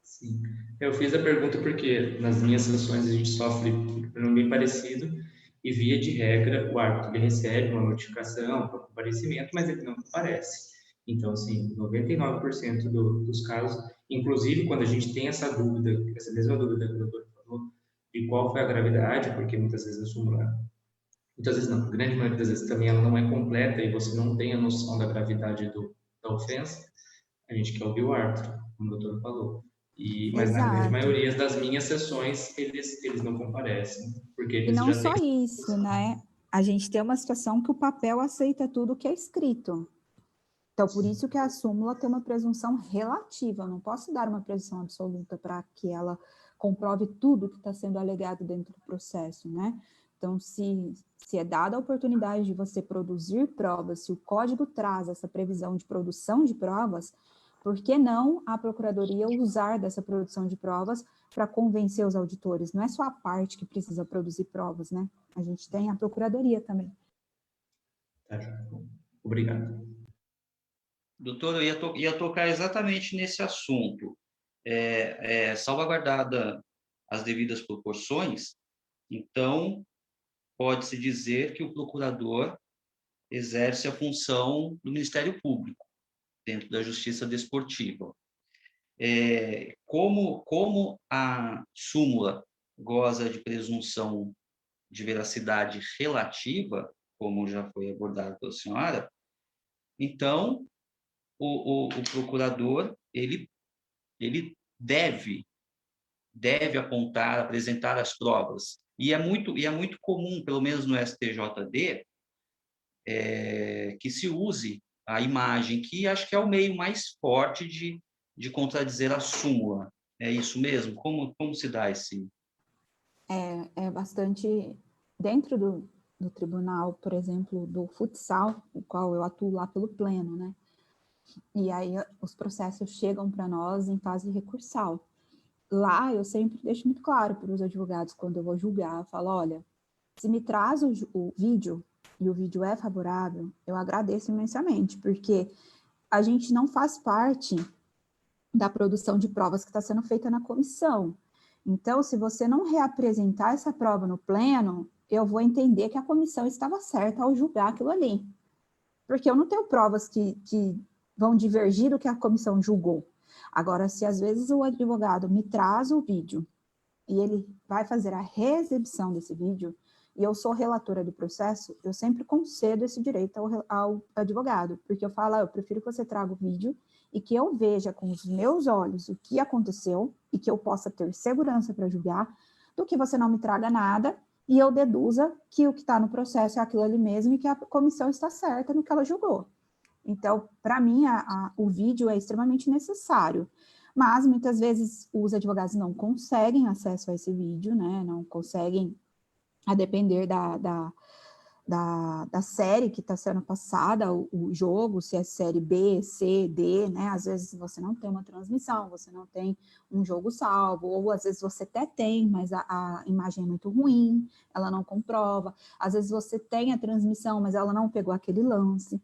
Sim, eu fiz a pergunta porque nas minhas sessões a gente sofre um bem parecido e, via de regra, o árbitro ele recebe uma notificação para comparecimento, mas ele não comparece. Então, assim, 99% dos casos, inclusive quando a gente tem essa dúvida, essa mesma dúvida que o doutor falou, de qual foi a gravidade, porque muitas vezes a súmula, muitas vezes não, a grande maioria das vezes também ela não é completa e você não tem a noção da gravidade da ofensa, a gente quer ouvir o árbitro, como o doutor falou. Mas na grande maioria das minhas sessões, eles não comparecem, porque eles e não já só têm... isso, né? A gente tem uma situação que o papel aceita tudo que é escrito. Então, por isso que a súmula tem uma presunção relativa. Eu não posso dar uma presunção absoluta para que ela comprove tudo que está sendo alegado dentro do processo, né? Então, se é dada a oportunidade de você produzir provas, se o código traz essa previsão de produção de provas, por que não a procuradoria usar dessa produção de provas para convencer os auditores? Não é só a parte que precisa produzir provas, né? A gente tem a procuradoria também. Tá, obrigado. Doutor, eu ia tocar exatamente nesse assunto. Salvaguardada as devidas proporções, então, pode-se dizer que o procurador exerce a função do Ministério Público dentro da Justiça Desportiva. Como a súmula goza de presunção de veracidade relativa, como já foi abordado pela senhora, Então, o procurador, ele deve apontar, apresentar as provas. E é muito comum, pelo menos no STJD, que se use a imagem, que acho que é o meio mais forte de contradizer a súmula. É isso mesmo? Como se dá esse... É bastante... Dentro do tribunal, por exemplo, do futsal, o qual eu atuo lá pelo pleno, né? E aí os processos chegam para nós em fase recursal. Lá eu sempre deixo muito claro para os advogados, quando eu vou julgar, eu falo, olha, se me traz o vídeo, e o vídeo é favorável, eu agradeço imensamente, porque a gente não faz parte da produção de provas que está sendo feita na comissão. Então, se você não reapresentar essa prova no pleno, eu vou entender que a comissão estava certa ao julgar aquilo ali. Porque eu não tenho provas que vão divergir do que a comissão julgou. Agora, se às vezes o advogado me traz o vídeo e ele vai fazer a reexibição desse vídeo, e eu sou relatora do processo, eu sempre concedo esse direito ao advogado, porque eu falo, eu prefiro que você traga o vídeo e que eu veja com os meus olhos o que aconteceu e que eu possa ter segurança para julgar, do que você não me traga nada e eu deduza que o que está no processo é aquilo ali mesmo e que a comissão está certa no que ela julgou. Então, para mim, o vídeo é extremamente necessário. Mas, muitas vezes, os advogados não conseguem acesso a esse vídeo, né? Não conseguem, a depender da série que está sendo passada, o jogo, se é série B, C, D, né? Às vezes você não tem uma transmissão, você não tem um jogo salvo, ou às vezes você até tem, mas a imagem é muito ruim, ela não comprova. Às vezes você tem a transmissão, mas ela não pegou aquele lance.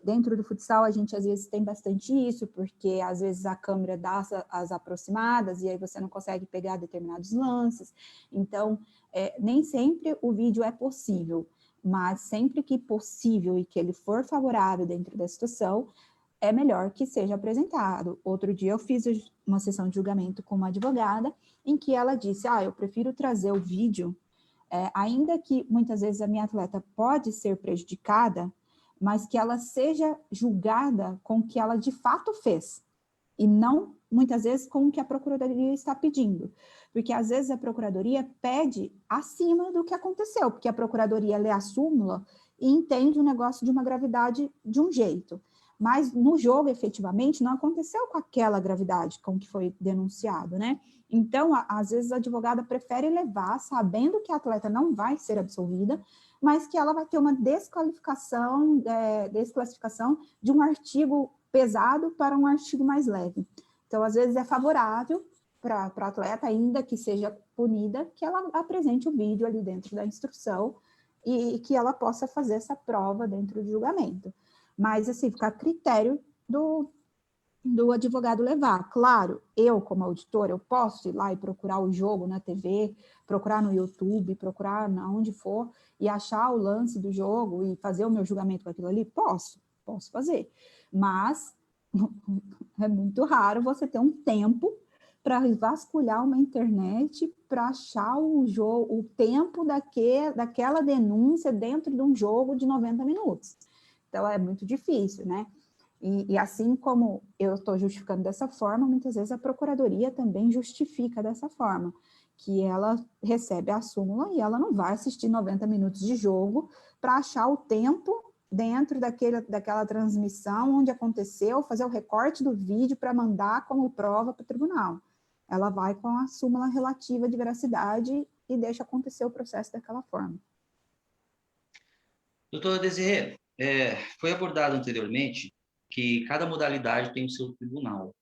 Dentro do futsal, a gente às vezes tem bastante isso, porque às vezes a câmera dá as aproximadas e aí você não consegue pegar determinados lances. Então, nem sempre o vídeo é possível, mas sempre que possível e que ele for favorável dentro da situação, é melhor que seja apresentado. Outro dia eu fiz uma sessão de julgamento com uma advogada em que ela disse, eu prefiro trazer o vídeo, ainda que muitas vezes a minha atleta pode ser prejudicada, mas que ela seja julgada com o que ela de fato fez, e não, muitas vezes, com o que a procuradoria está pedindo. Porque, às vezes, a procuradoria pede acima do que aconteceu, porque a procuradoria lê a súmula e entende o negócio de uma gravidade de um jeito. Mas, no jogo, efetivamente, não aconteceu com aquela gravidade com que foi denunciado, né? Então, às vezes, a advogada prefere levar, sabendo que a atleta não vai ser absolvida, mas que ela vai ter uma desclassificação de um artigo pesado para um artigo mais leve. Então, às vezes, é favorável para a atleta, ainda que seja punida, que ela apresente o vídeo ali dentro da instrução e que ela possa fazer essa prova dentro do julgamento. Mas, assim, fica a critério do advogado levar. Claro, eu, como auditor, eu posso ir lá e procurar o jogo na TV, procurar no YouTube, procurar onde for, e achar o lance do jogo e fazer o meu julgamento com aquilo ali? Posso fazer. Mas é muito raro você ter um tempo para vasculhar uma internet para achar o tempo daquela denúncia dentro de um jogo de 90 minutos. Então, é muito difícil, né? E assim como eu estou justificando dessa forma, muitas vezes a procuradoria também justifica dessa forma, que ela recebe a súmula e ela não vai assistir 90 minutos de jogo para achar o tempo dentro daquela transmissão onde aconteceu, fazer o recorte do vídeo para mandar como prova para o tribunal. Ela vai com a súmula relativa de veracidade e deixa acontecer o processo daquela forma. Doutora Desirê, foi abordado anteriormente que cada modalidade tem o seu tribunal.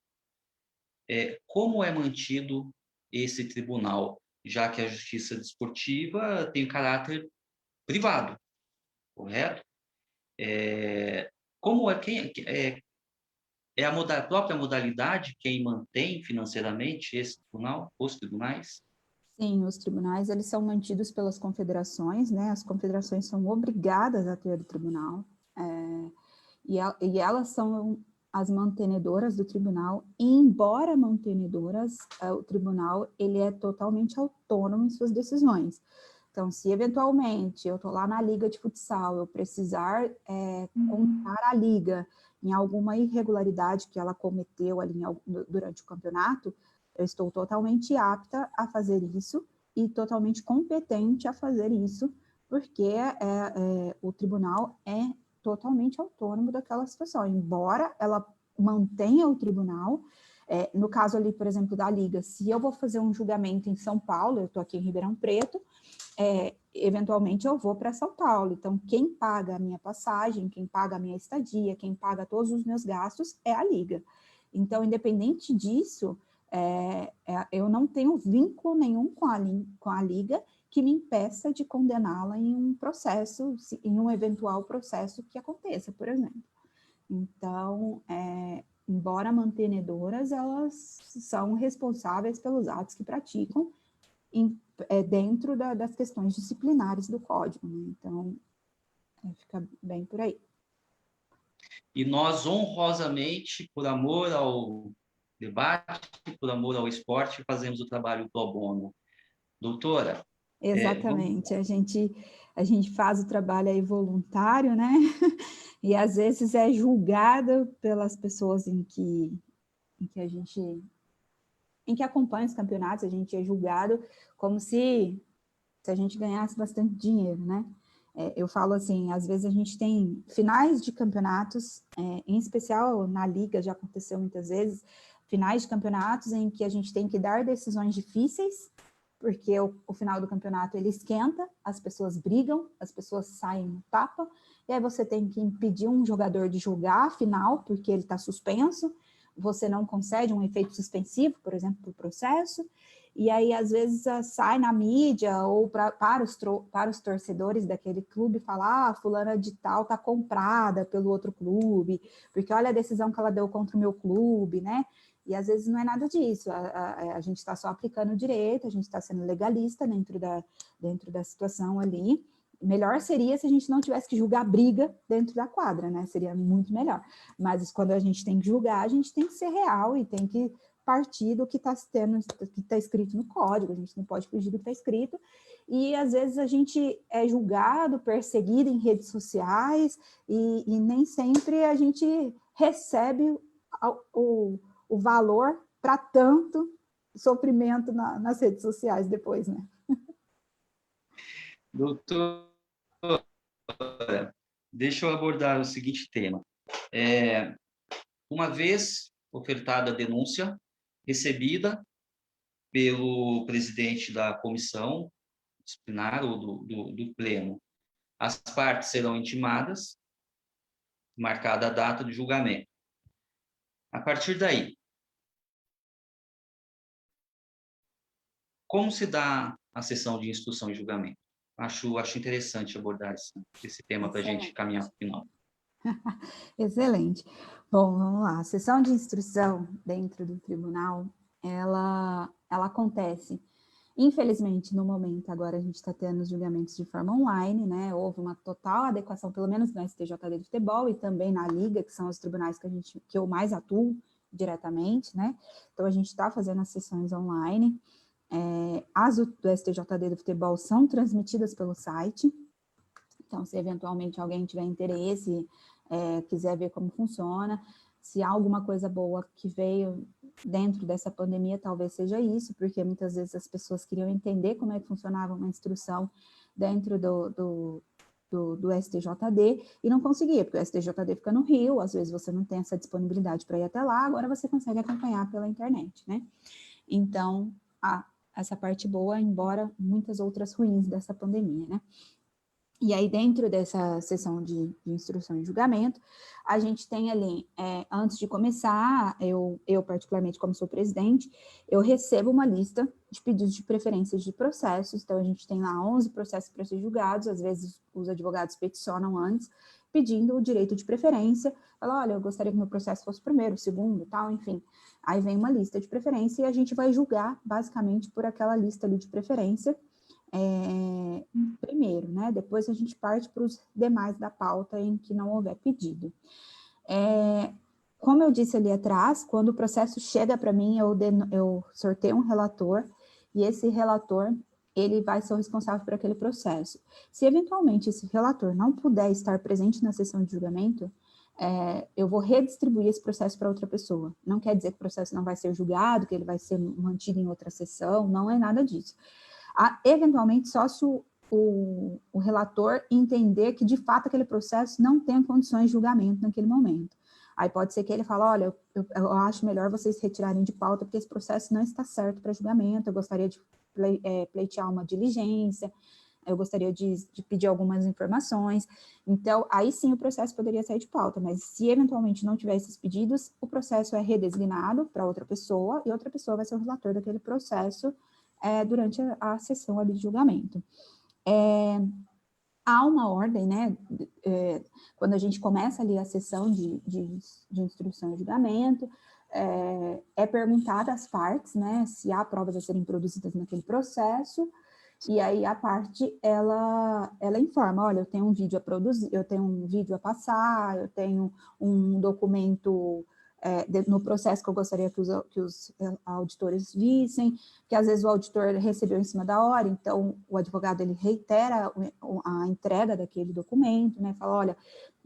Como é mantido esse tribunal, já que a justiça desportiva tem caráter privado, correto? Como a própria modalidade quem mantém financeiramente esse tribunal, os tribunais? Sim, os tribunais, eles são mantidos pelas confederações, né? As confederações são obrigadas a ter o tribunal, e elas são as mantenedoras do tribunal, e embora mantenedoras, o tribunal, ele é totalmente autônomo em suas decisões. Então, se eventualmente eu estou lá na liga de futsal, eu precisar contar a liga em alguma irregularidade que ela cometeu ali durante o campeonato, eu estou totalmente apta a fazer isso e totalmente competente a fazer isso, porque o tribunal é totalmente autônomo daquela situação, embora ela mantenha o tribunal. No caso ali, por exemplo, da liga, se eu vou fazer um julgamento em São Paulo, eu estou aqui em Ribeirão Preto, eventualmente eu vou para São Paulo, então quem paga a minha passagem, quem paga a minha estadia, quem paga todos os meus gastos é a liga. Então, independente disso, eu não tenho vínculo nenhum com a liga que me impeça de condená-la em um processo, em um eventual processo que aconteça, por exemplo. Então, embora mantenedoras, elas são responsáveis pelos atos que praticam dentro das questões disciplinares do código, né? Então, fica bem por aí. E nós, honrosamente, por amor ao debate, por amor ao esporte, fazemos o trabalho pro bono. Doutora? Exatamente, a gente faz o trabalho aí voluntário, né? E às vezes é julgado pelas pessoas em que acompanha os campeonatos, a gente é julgado como se a gente ganhasse bastante dinheiro, né? Eu falo assim, às vezes a gente tem finais de campeonatos, em especial na liga, já aconteceu muitas vezes, finais de campeonatos em que a gente tem que dar decisões difíceis, porque o final do campeonato ele esquenta, as pessoas brigam, as pessoas saem no tapa, e aí você tem que impedir um jogador de jogar a final, porque ele está suspenso, você não concede um efeito suspensivo, por exemplo, para o processo, e aí às vezes sai na mídia ou para os torcedores daquele clube falar, fulana de tal está comprada pelo outro clube, porque olha a decisão que ela deu contra o meu clube, né? E às vezes não é nada disso, a gente está só aplicando o direito, a gente está sendo legalista dentro da situação ali. Melhor seria se a gente não tivesse que julgar briga dentro da quadra, né? Seria muito melhor. Mas quando a gente tem que julgar, a gente tem que ser real e tem que partir do que está escrito no código, a gente não pode fugir do que está escrito. E às vezes a gente é julgado, perseguido em redes sociais e nem sempre a gente recebe o valor para tanto sofrimento nas redes sociais depois, né? Doutora, deixa eu abordar o seguinte tema. Uma vez ofertada a denúncia, recebida pelo presidente da comissão disciplinar ou do pleno, as partes serão intimadas, marcada a data de julgamento. A partir daí, como se dá a sessão de instrução e julgamento? Acho interessante abordar esse tema para a gente caminhar para o final. Excelente. Bom, vamos lá. A sessão de instrução dentro do tribunal, ela acontece, infelizmente, no momento, agora a gente está tendo os julgamentos de forma online, né? Houve uma total adequação, pelo menos no STJD de futebol e também na Liga, que são os tribunais que eu mais atuo diretamente, né? Então, a gente está fazendo as sessões online. As do STJD do futebol são transmitidas pelo site, então, se eventualmente alguém tiver interesse, quiser ver como funciona, se há alguma coisa boa que veio dentro dessa pandemia, talvez seja isso, porque muitas vezes as pessoas queriam entender como é que funcionava uma instrução dentro do STJD e não conseguia, porque o STJD fica no Rio, às vezes você não tem essa disponibilidade para ir até lá, agora você consegue acompanhar pela internet, né? Então, essa parte boa, embora muitas outras ruins dessa pandemia, né? E aí, dentro dessa sessão de instrução e julgamento, a gente tem ali, antes de começar, eu particularmente, como sou presidente, eu recebo uma lista de pedidos de preferências de processos, então a gente tem lá 11 processos para ser julgados, às vezes os advogados peticionam antes, pedindo o direito de preferência, fala, olha, eu gostaria que meu processo fosse o primeiro, o segundo, tal, enfim. Aí vem uma lista de preferência e a gente vai julgar, basicamente, por aquela lista ali de preferência, primeiro, né? Depois a gente parte para os demais da pauta em que não houver pedido. Como eu disse ali atrás, quando o processo chega para mim, eu sorteio um relator, e esse relator, ele vai ser o responsável por aquele processo. Se eventualmente esse relator não puder estar presente na sessão de julgamento, eu vou redistribuir esse processo para outra pessoa. Não quer dizer que o processo não vai ser julgado, que ele vai ser mantido em outra sessão, não é nada disso. Eventualmente, só se o relator entender que, de fato, aquele processo não tem condições de julgamento naquele momento. Aí pode ser que ele fale, olha, eu acho melhor vocês retirarem de pauta, porque esse processo não está certo para julgamento, eu gostaria de pleitear uma diligência, eu gostaria de pedir algumas informações. Então, aí sim o processo poderia sair de pauta, mas se eventualmente não tiver esses pedidos, o processo é redesignado para outra pessoa, e outra pessoa vai ser o relator daquele processo durante a sessão ali de julgamento. Há uma ordem, né, quando a gente começa ali a sessão de instrução e julgamento, é perguntada às partes, né, se há provas a serem produzidas naquele processo, e aí a parte, ela informa, olha, eu tenho um vídeo a produzir, eu tenho um vídeo a passar, eu tenho um documento no processo que eu gostaria que os auditores vissem, que às vezes o auditor recebeu em cima da hora, então o advogado ele reitera a entrega daquele documento, né, fala, olha,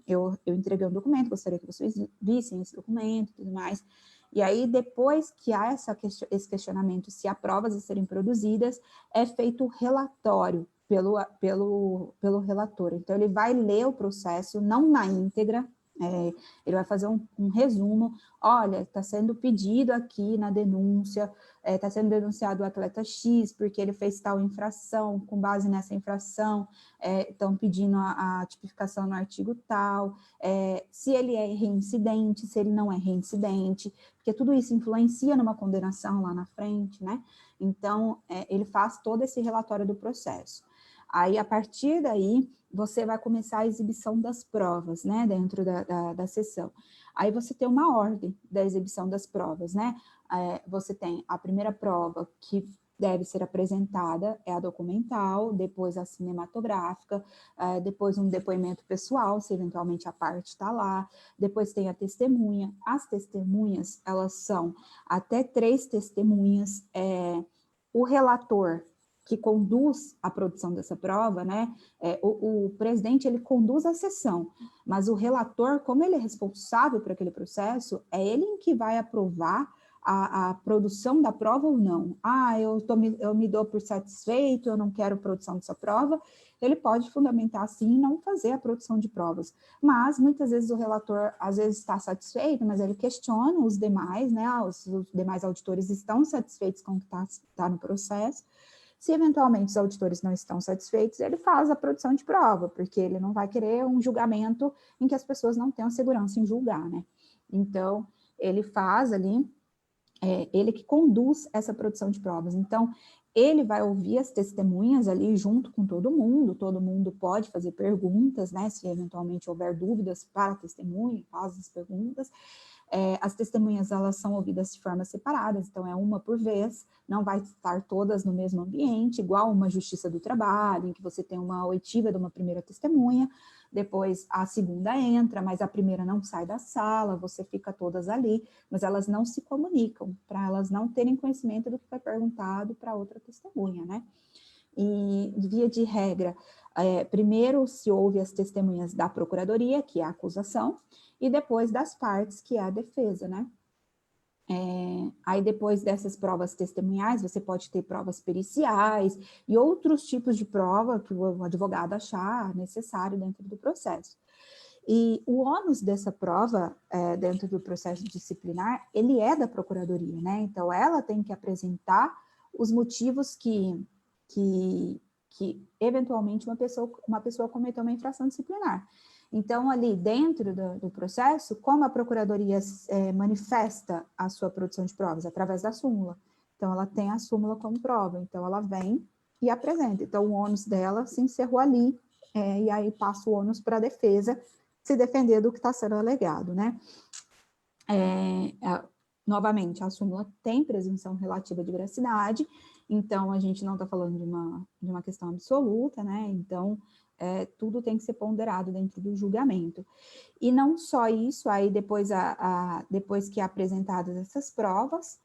eu entreguei um documento, gostaria que vocês vissem esse documento e tudo mais. E aí, depois que há esse questionamento se há provas a serem produzidas, é feito o relatório pelo relator. Então, ele vai ler o processo, não na íntegra, ele vai fazer um resumo, olha, está sendo pedido aqui na denúncia, está sendo denunciado o atleta X, porque ele fez tal infração, com base nessa infração, estão pedindo a tipificação no artigo tal, se ele é reincidente, se ele não é reincidente, porque tudo isso influencia numa condenação lá na frente, né? Então, ele faz todo esse relatório do processo. Aí, a partir daí, você vai começar a exibição das provas, né, dentro da sessão. Aí você tem uma ordem da exibição das provas, né? Você tem a primeira prova que deve ser apresentada, é a documental, depois a cinematográfica, depois um depoimento pessoal, se eventualmente a parte está lá, depois tem a testemunha. As testemunhas, elas são até 3 testemunhas, o relator que conduz a produção dessa prova, né, o presidente, ele conduz a sessão, mas o relator, como ele é responsável por aquele processo, é ele que vai aprovar a produção da prova ou não. Eu me dou por satisfeito, eu não quero produção dessa prova, ele pode fundamentar sim e não fazer a produção de provas. Mas, muitas vezes, o relator, às vezes, está satisfeito, mas ele questiona os demais, né, os demais auditores estão satisfeitos com o que está no processo. Se eventualmente os auditores não estão satisfeitos, ele faz a produção de prova, porque ele não vai querer um julgamento em que as pessoas não tenham segurança em julgar, né? Então, ele faz ali, ele que conduz essa produção de provas. Então, ele vai ouvir as testemunhas ali junto com todo mundo pode fazer perguntas, né? Se eventualmente houver dúvidas para a testemunha, faz as perguntas. As testemunhas, elas são ouvidas de forma separada, então é uma por vez, não vai estar todas no mesmo ambiente, igual uma justiça do trabalho, em que você tem uma oitiva de uma primeira testemunha, depois a segunda entra, mas a primeira não sai da sala, você fica todas ali, mas elas não se comunicam, para elas não terem conhecimento do que foi perguntado para outra testemunha, né? E, via de regra, primeiro se ouve as testemunhas da procuradoria, que é a acusação, e depois das partes, que é a defesa, né? Aí depois dessas provas testemunhais, você pode ter provas periciais e outros tipos de prova que o advogado achar necessário dentro do processo. E o ônus dessa prova, dentro do processo disciplinar, ele é da procuradoria, né? Então, ela tem que apresentar os motivos que eventualmente uma pessoa cometeu uma infração disciplinar. Então, ali dentro do processo, como a procuradoria manifesta a sua produção de provas? Através da súmula. Então, ela tem a súmula como prova. Então, ela vem e apresenta. Então, o ônus dela se encerrou ali, e aí passa o ônus para a defesa se defender do que está sendo alegado, né? Novamente, a súmula tem presunção relativa de veracidade, então a gente não está falando de uma questão absoluta, né? Então, tudo tem que ser ponderado dentro do julgamento. E não só isso, aí depois que apresentadas essas provas,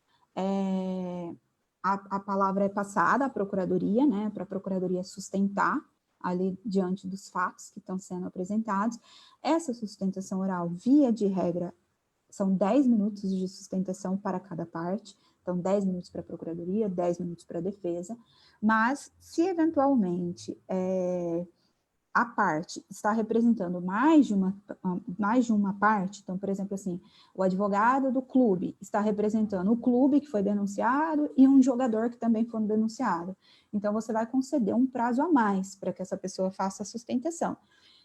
a palavra é passada à procuradoria, né, para a procuradoria sustentar ali diante dos fatos que estão sendo apresentados. Essa sustentação oral, via de regra, são 10 minutos de sustentação para cada parte, então 10 minutos para a procuradoria, 10 minutos para a defesa, mas se eventualmente a parte está representando mais de uma parte, então, por exemplo, assim, o advogado do clube está representando o clube que foi denunciado e um jogador que também foi denunciado. Então, você vai conceder um prazo a mais para que essa pessoa faça a sustentação.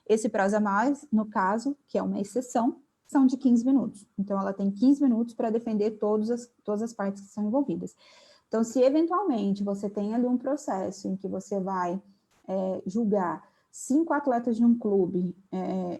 Esse prazo a mais, no caso, que é uma exceção, são de 15 minutos. Então, ela tem 15 minutos para defender todas as partes que são envolvidas. Então, se eventualmente você tem ali um processo em que você vai julgar 5 atletas de um clube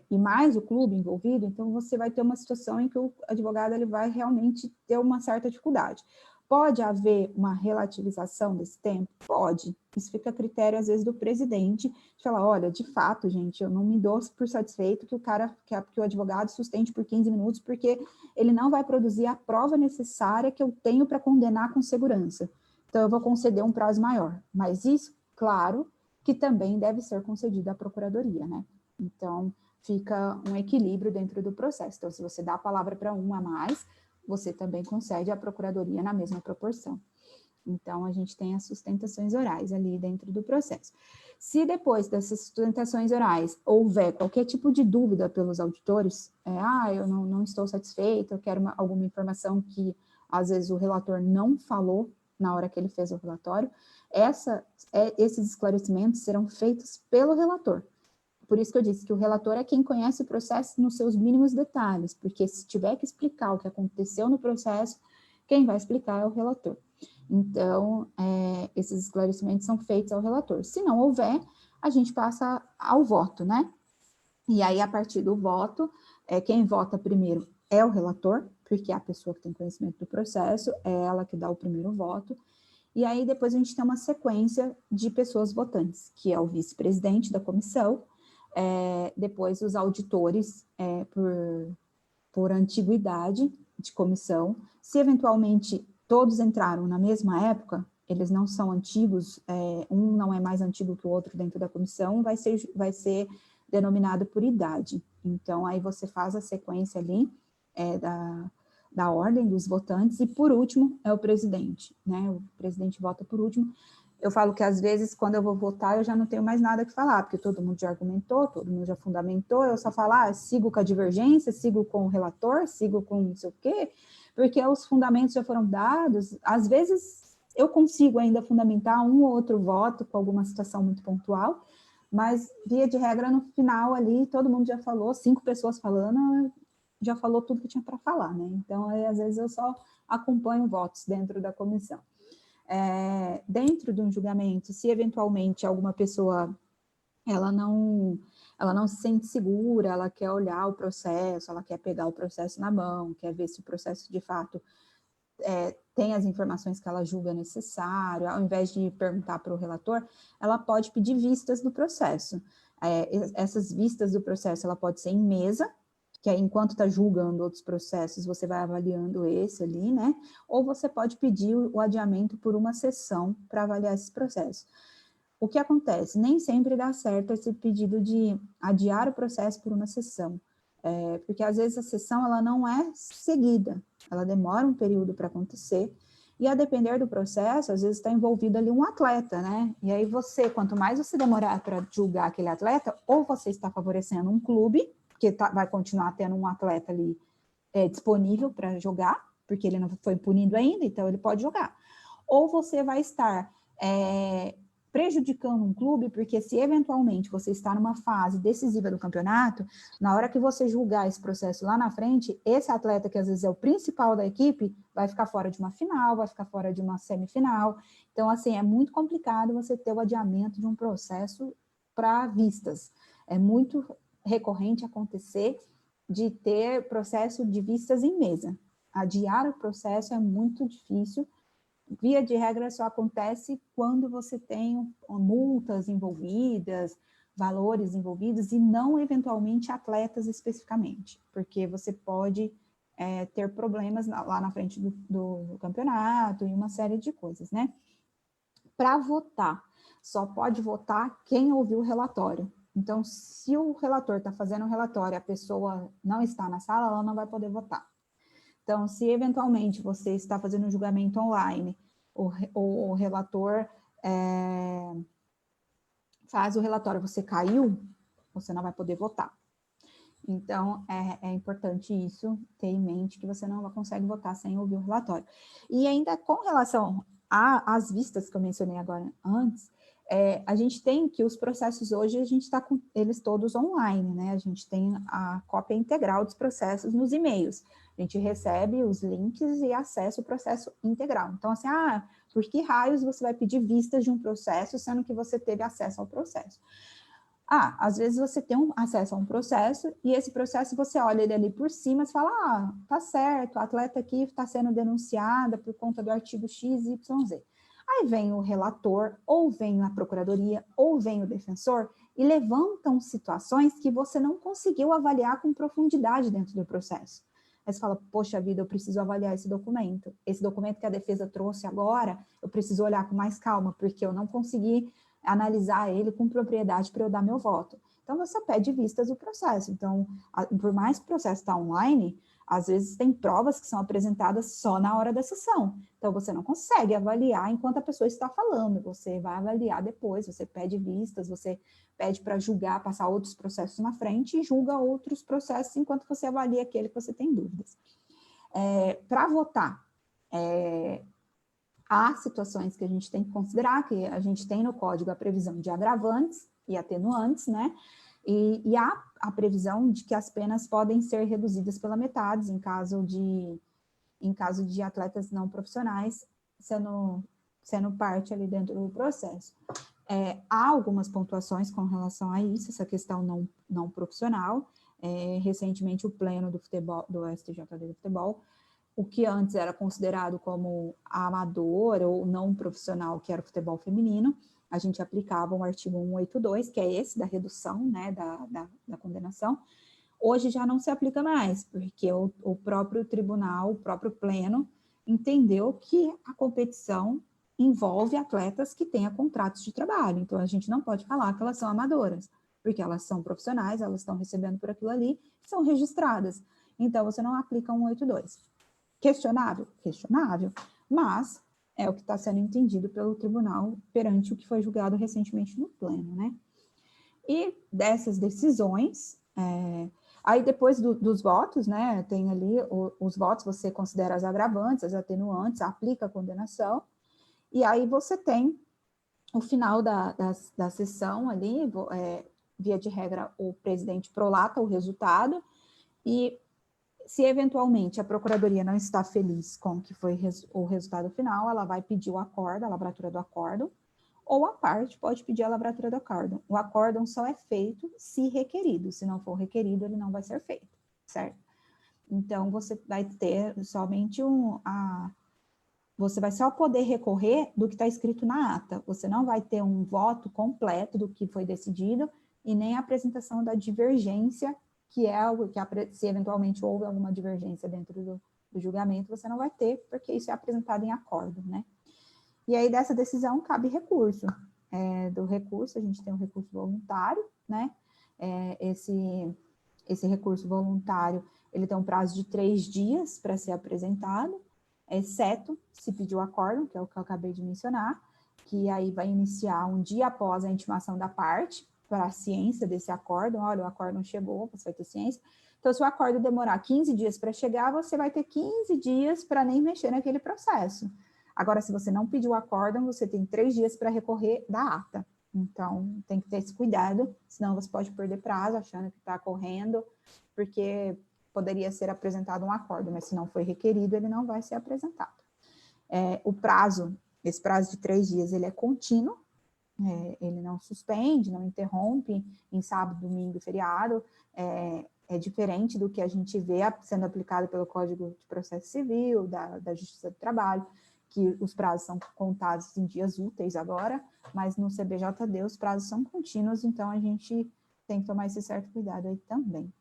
e mais o clube envolvido, então você vai ter uma situação em que o advogado ele vai realmente ter uma certa dificuldade. Pode haver uma relativização desse tempo? Pode. Isso fica a critério, às vezes, do presidente, de falar, olha, de fato, gente, eu não me dou por satisfeito que o advogado sustente por 15 minutos, porque ele não vai produzir a prova necessária que eu tenho para condenar com segurança. Então, eu vou conceder um prazo maior. Mas isso, claro, que também deve ser concedido à procuradoria, né? Então, fica um equilíbrio dentro do processo. Então, se você dá a palavra para um a mais, você também concede à procuradoria na mesma proporção. Então, a gente tem as sustentações orais ali dentro do processo. Se depois dessas sustentações orais houver qualquer tipo de dúvida pelos auditores, eu não estou satisfeito, eu quero alguma informação que, às vezes, o relator não falou na hora que ele fez o relatório, esses esclarecimentos serão feitos pelo relator. Por isso que eu disse que o relator é quem conhece o processo nos seus mínimos detalhes, porque se tiver que explicar o que aconteceu no processo, quem vai explicar é o relator. Então, esses esclarecimentos são feitos ao relator. Se não houver, a gente passa ao voto, né? E aí, a partir do voto, quem vota primeiro é o relator, porque é a pessoa que tem conhecimento do processo, é ela que dá o primeiro voto. E aí, depois a gente tem uma sequência de pessoas votantes, que é o vice-presidente da comissão, depois os auditores por antiguidade de comissão. Se eventualmente todos entraram na mesma época, eles não são antigos, um não é mais antigo que o outro dentro da comissão, vai ser denominado por idade. Então, aí você faz a sequência ali da ordem dos votantes, e por último é o presidente, né? O presidente vota por último. Eu falo que às vezes, quando eu vou votar, eu já não tenho mais nada que falar, porque todo mundo já argumentou, todo mundo já fundamentou, eu só falo, sigo com a divergência, sigo com o relator, sigo com não sei o quê, porque os fundamentos já foram dados. Às vezes, eu consigo ainda fundamentar um ou outro voto com alguma situação muito pontual, mas, via de regra, no final ali, todo mundo já falou, 5 pessoas falando, já falou tudo que tinha para falar, né? Então, aí, às vezes, eu só acompanho votos dentro da comissão. Dentro de um julgamento, se eventualmente alguma pessoa ela não se sente segura, ela quer olhar o processo, ela quer pegar o processo na mão, quer ver se o processo de fato tem as informações que ela julga necessário, ao invés de perguntar para o relator, ela pode pedir vistas do processo. Essas vistas do processo, ela pode ser em mesa, que aí, enquanto está julgando outros processos, você vai avaliando esse ali, né? Ou você pode pedir o adiamento por uma sessão para avaliar esse processo. O que acontece? Nem sempre dá certo esse pedido de adiar o processo por uma sessão, porque às vezes a sessão ela não é seguida, ela demora um período para acontecer, e a depender do processo, às vezes está envolvido ali um atleta, né? E aí quanto mais você demorar para julgar aquele atleta, ou você está favorecendo um clube, que vai continuar tendo um atleta ali disponível para jogar, porque ele não foi punido ainda, então ele pode jogar. Ou você vai estar prejudicando um clube, porque se eventualmente você está numa fase decisiva do campeonato, na hora que você julgar esse processo lá na frente, esse atleta, que às vezes é o principal da equipe, vai ficar fora de uma final, vai ficar fora de uma semifinal. Então, assim, é muito complicado você ter o adiamento de um processo para vistas. É muito recorrente acontecer de ter processo de vistas em mesa. Adiar o processo é muito difícil. Via de regra, só acontece quando você tem multas envolvidas, valores envolvidos, e não, eventualmente, atletas especificamente, porque você pode ter problemas lá na frente do campeonato e uma série de coisas, né? Para votar, só pode votar quem ouviu o relatório. Então, se o relator está fazendo um relatório e a pessoa não está na sala, ela não vai poder votar. Então, se eventualmente você está fazendo um julgamento online, o relator faz o relatório, você caiu, você não vai poder votar. Então, é importante isso, ter em mente que você não consegue votar sem ouvir o relatório. E ainda com relação às vistas que eu mencionei agora antes, a gente tem que os processos hoje, a gente está com eles todos online, né? A gente tem a cópia integral dos processos nos e-mails. A gente recebe os links e acessa o processo integral. Então, assim, por que raios você vai pedir vistas de um processo, sendo que você teve acesso ao processo? Às vezes você tem acesso a um processo, e esse processo você olha ele ali por cima e fala, tá certo, a atleta aqui está sendo denunciada por conta do artigo XYZ. Aí vem o relator, ou vem a procuradoria, ou vem o defensor, e levantam situações que você não conseguiu avaliar com profundidade dentro do processo. Aí você fala, poxa vida, eu preciso avaliar esse documento. Esse documento que a defesa trouxe agora, eu preciso olhar com mais calma, porque eu não consegui analisar ele com propriedade para eu dar meu voto. Então, você pede vistas do processo. Então, por mais que o processo está online, às vezes tem provas que são apresentadas só na hora da sessão. Então, você não consegue avaliar enquanto a pessoa está falando. Você vai avaliar depois, você pede vistas, você pede para julgar, passar outros processos na frente e julga outros processos enquanto você avalia aquele que você tem dúvidas. Para votar, há situações que a gente tem que considerar, que a gente tem no código a previsão de agravantes e atenuantes, né? E há a previsão de que as penas podem ser reduzidas pela metade em caso de atletas não profissionais sendo parte ali dentro do processo. Há algumas pontuações com relação a isso, essa questão não profissional. Recentemente, o pleno do futebol, do STJD do futebol, o que antes era considerado como amador ou não profissional, que era o futebol feminino, a gente aplicava o artigo 182, que é esse da redução, né, da condenação. Hoje já não se aplica mais, porque o próprio tribunal, o próprio pleno, entendeu que a competição envolve atletas que tenham contratos de trabalho. Então, a gente não pode falar que elas são amadoras, porque elas são profissionais, elas estão recebendo por aquilo ali, são registradas. Então, você não aplica 182. Questionável? Questionável, mas é o que está sendo entendido pelo tribunal perante o que foi julgado recentemente no pleno, né? E dessas decisões, aí depois dos votos, né, tem ali os votos, você considera as agravantes, as atenuantes, aplica a condenação, e aí você tem o final da sessão ali, via de regra, o presidente prolata o resultado, e se eventualmente a procuradoria não está feliz com o que foi o resultado final, ela vai pedir o acórdão, a lavratura do acórdão, ou a parte pode pedir a lavratura do acórdão. O acórdão só é feito se requerido, se não for requerido, ele não vai ser feito, certo? Então, você vai ter somente você vai só poder recorrer do que está escrito na ata, você não vai ter um voto completo do que foi decidido e nem a apresentação da divergência, que é algo que, se eventualmente houve alguma divergência dentro do julgamento, você não vai ter, porque isso é apresentado em acordo, né? E aí, dessa decisão, cabe recurso. Do recurso, a gente tem um recurso voluntário, né? Esse recurso voluntário, ele tem um prazo de 3 dias para ser apresentado, exceto se pedir o acórdão, que é o que eu acabei de mencionar, que aí vai iniciar um dia após a intimação da parte, para a ciência desse acórdão. Olha, o acórdão chegou, você vai ter ciência. Então, se o acórdão demorar 15 dias para chegar, você vai ter 15 dias para nem mexer naquele processo. Agora, se você não pediu o acórdão, você tem 3 dias para recorrer da ata. Então, tem que ter esse cuidado, senão você pode perder prazo, achando que está correndo, porque poderia ser apresentado um acórdão, mas se não foi requerido, ele não vai ser apresentado. Esse prazo de 3 dias, ele é contínuo, ele não suspende, não interrompe em sábado, domingo e feriado, é diferente do que a gente vê sendo aplicado pelo Código de Processo Civil, da Justiça do Trabalho, que os prazos são contados em dias úteis agora, mas no CBJD os prazos são contínuos, então a gente tem que tomar esse certo cuidado aí também.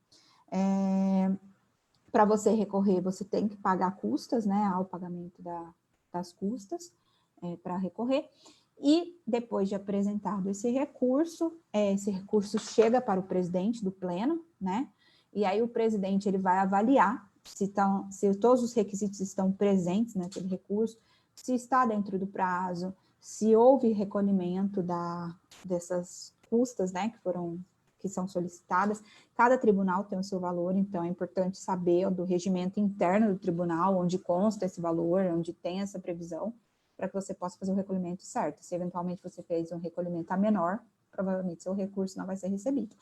Para você recorrer, você tem que pagar custas, né? Há o pagamento das custas para recorrer. E depois de apresentado esse recurso chega para o presidente do pleno, né? E aí o presidente ele vai avaliar se todos os requisitos estão presentes naquele recurso, se está dentro do prazo, se houve recolhimento dessas custas, né, que são solicitadas. Cada tribunal tem o seu valor, então é importante saber do regimento interno do tribunal, onde consta esse valor, onde tem essa previsão, para que você possa fazer o recolhimento certo. Se eventualmente você fez um recolhimento a menor, provavelmente seu recurso não vai ser recebido.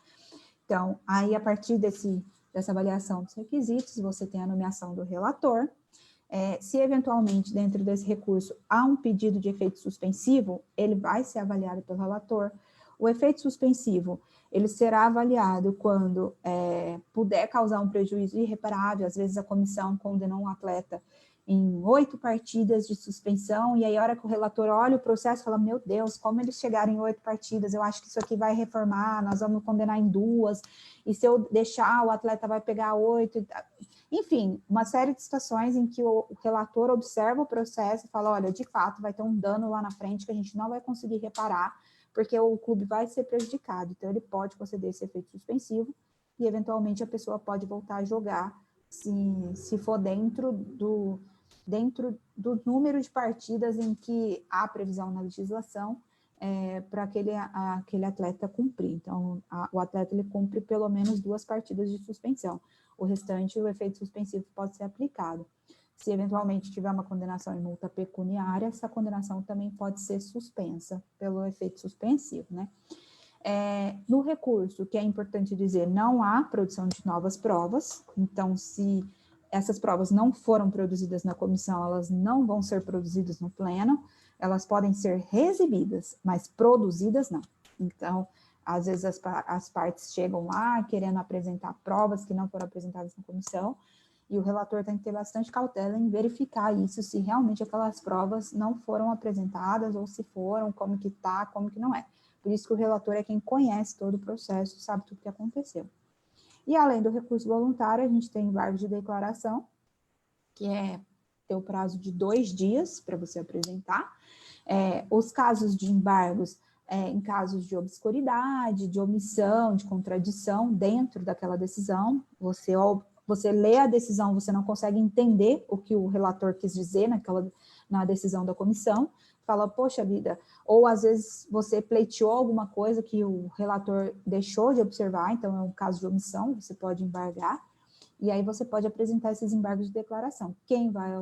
Então, aí a partir dessa avaliação dos requisitos, você tem a nomeação do relator. Se eventualmente dentro desse recurso há um pedido de efeito suspensivo, ele vai ser avaliado pelo relator. O efeito suspensivo, ele será avaliado quando puder causar um prejuízo irreparável. Às vezes a comissão condenou um atleta em 8 partidas de suspensão, e aí a hora que o relator olha o processo, fala, meu Deus, como eles chegaram em 8 partidas, eu acho que isso aqui vai reformar, nós vamos condenar em 2, e se eu deixar, o atleta vai pegar 8, enfim, uma série de situações em que o relator observa o processo e fala, olha, de fato, vai ter um dano lá na frente que a gente não vai conseguir reparar, porque o clube vai ser prejudicado, então ele pode conceder esse efeito suspensivo, e eventualmente a pessoa pode voltar a jogar, se for dentro do número de partidas em que há previsão na legislação para aquele atleta cumprir. Então, o atleta ele cumpre pelo menos 2 partidas de suspensão. O restante, o efeito suspensivo pode ser aplicado. Se eventualmente tiver uma condenação em multa pecuniária, essa condenação também pode ser suspensa pelo efeito suspensivo, né? No recurso, que é importante dizer, não há produção de novas provas, então, se essas provas não foram produzidas na comissão, elas não vão ser produzidas no pleno, elas podem ser reexibidas, mas produzidas não. Então, às vezes as partes chegam lá querendo apresentar provas que não foram apresentadas na comissão, e o relator tem que ter bastante cautela em verificar isso, se realmente aquelas provas não foram apresentadas, ou se foram, como que tá, como que não é. Por isso que o relator é quem conhece todo o processo, sabe tudo o que aconteceu. E além do recurso voluntário, a gente tem embargo de declaração, que tem o prazo de 2 dias para você apresentar. Os casos de embargos, em casos de obscuridade, de omissão, de contradição dentro daquela decisão, você lê a decisão, você não consegue entender o que o relator quis dizer na decisão da comissão, fala, poxa vida, ou às vezes você pleiteou alguma coisa que o relator deixou de observar, então é um caso de omissão, você pode embargar, e aí você pode apresentar esses embargos de declaração. Quem vai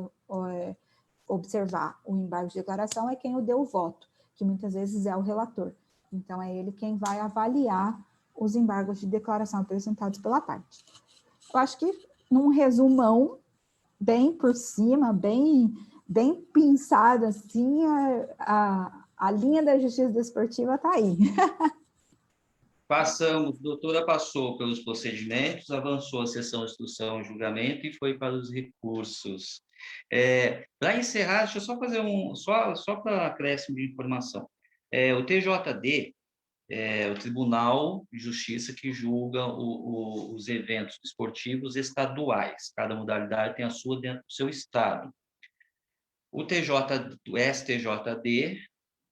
observar o embargo de declaração é quem o deu o voto, que muitas vezes é o relator. Então, é ele quem vai avaliar os embargos de declaração apresentados pela parte. Eu acho que, num resumão, bem por cima, bem pensado, assim, a linha da justiça desportiva está aí. Doutora passou pelos procedimentos, avançou a sessão de instrução e julgamento e foi para os recursos. Para encerrar, deixa eu só fazer só para acréscimo de informação. O TJD é o Tribunal de Justiça que julga os eventos esportivos estaduais. Cada modalidade tem a sua dentro do seu estado. O STJD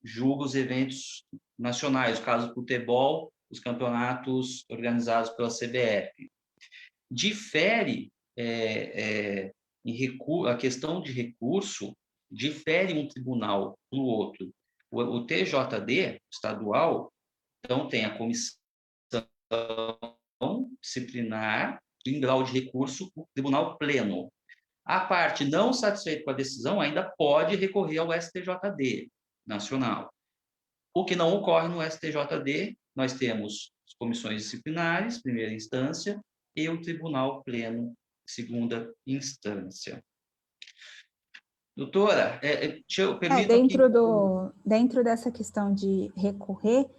julga os eventos nacionais, no caso do futebol, os campeonatos organizados pela CBF. Difere a questão de recurso, difere um tribunal para o outro. O TJD estadual, então, tem a comissão disciplinar em grau de recurso para o tribunal pleno. A parte não satisfeita com a decisão ainda pode recorrer ao STJD nacional. O que não ocorre no STJD, nós temos as comissões disciplinares, primeira instância, e o tribunal pleno, segunda instância. Doutora, dentro dessa questão de recorrer,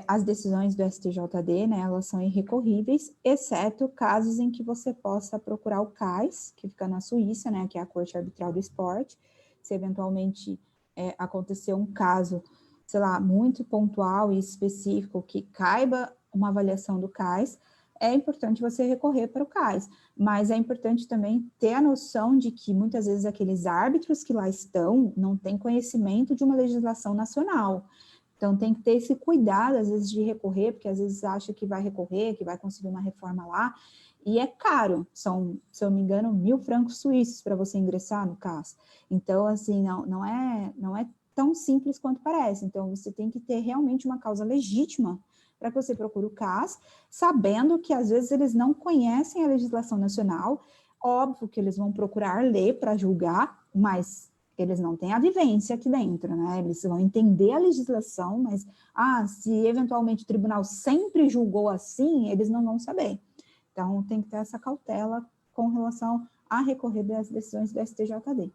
as decisões do STJD, né, elas são irrecorríveis, exceto casos em que você possa procurar o CAIS, que fica na Suíça, né, que é a Corte Arbitral do Esporte, se eventualmente acontecer um caso, sei lá, muito pontual e específico que caiba uma avaliação do CAIS, é importante você recorrer para o CAIS, mas é importante também ter a noção de que muitas vezes aqueles árbitros que lá estão não têm conhecimento de uma legislação nacional. Então, tem que ter esse cuidado, às vezes, de recorrer, porque às vezes acha que vai recorrer, que vai conseguir uma reforma lá, e é caro, são, se eu não me engano, 1.000 francos suíços para você ingressar no CAS. Então, assim, não é tão simples quanto parece. Então, você tem que ter realmente uma causa legítima para que você procure o CAS, sabendo que, às vezes, eles não conhecem a legislação nacional. Óbvio que eles vão procurar ler para julgar, mas eles não têm a vivência aqui dentro, né? Eles vão entender a legislação, mas, se eventualmente o tribunal sempre julgou assim, eles não vão saber. Então, tem que ter essa cautela com relação a recorrer das decisões do STJD.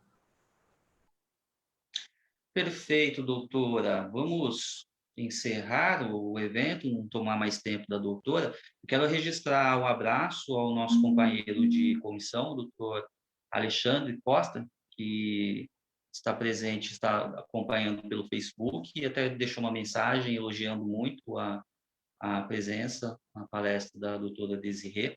Perfeito, doutora. Vamos encerrar o evento, não tomar mais tempo da doutora. Quero registrar um abraço ao nosso companheiro de comissão, o doutor Alexandre Costa, que está presente, está acompanhando pelo Facebook e até deixou uma mensagem elogiando muito a presença, a palestra da doutora Desirê.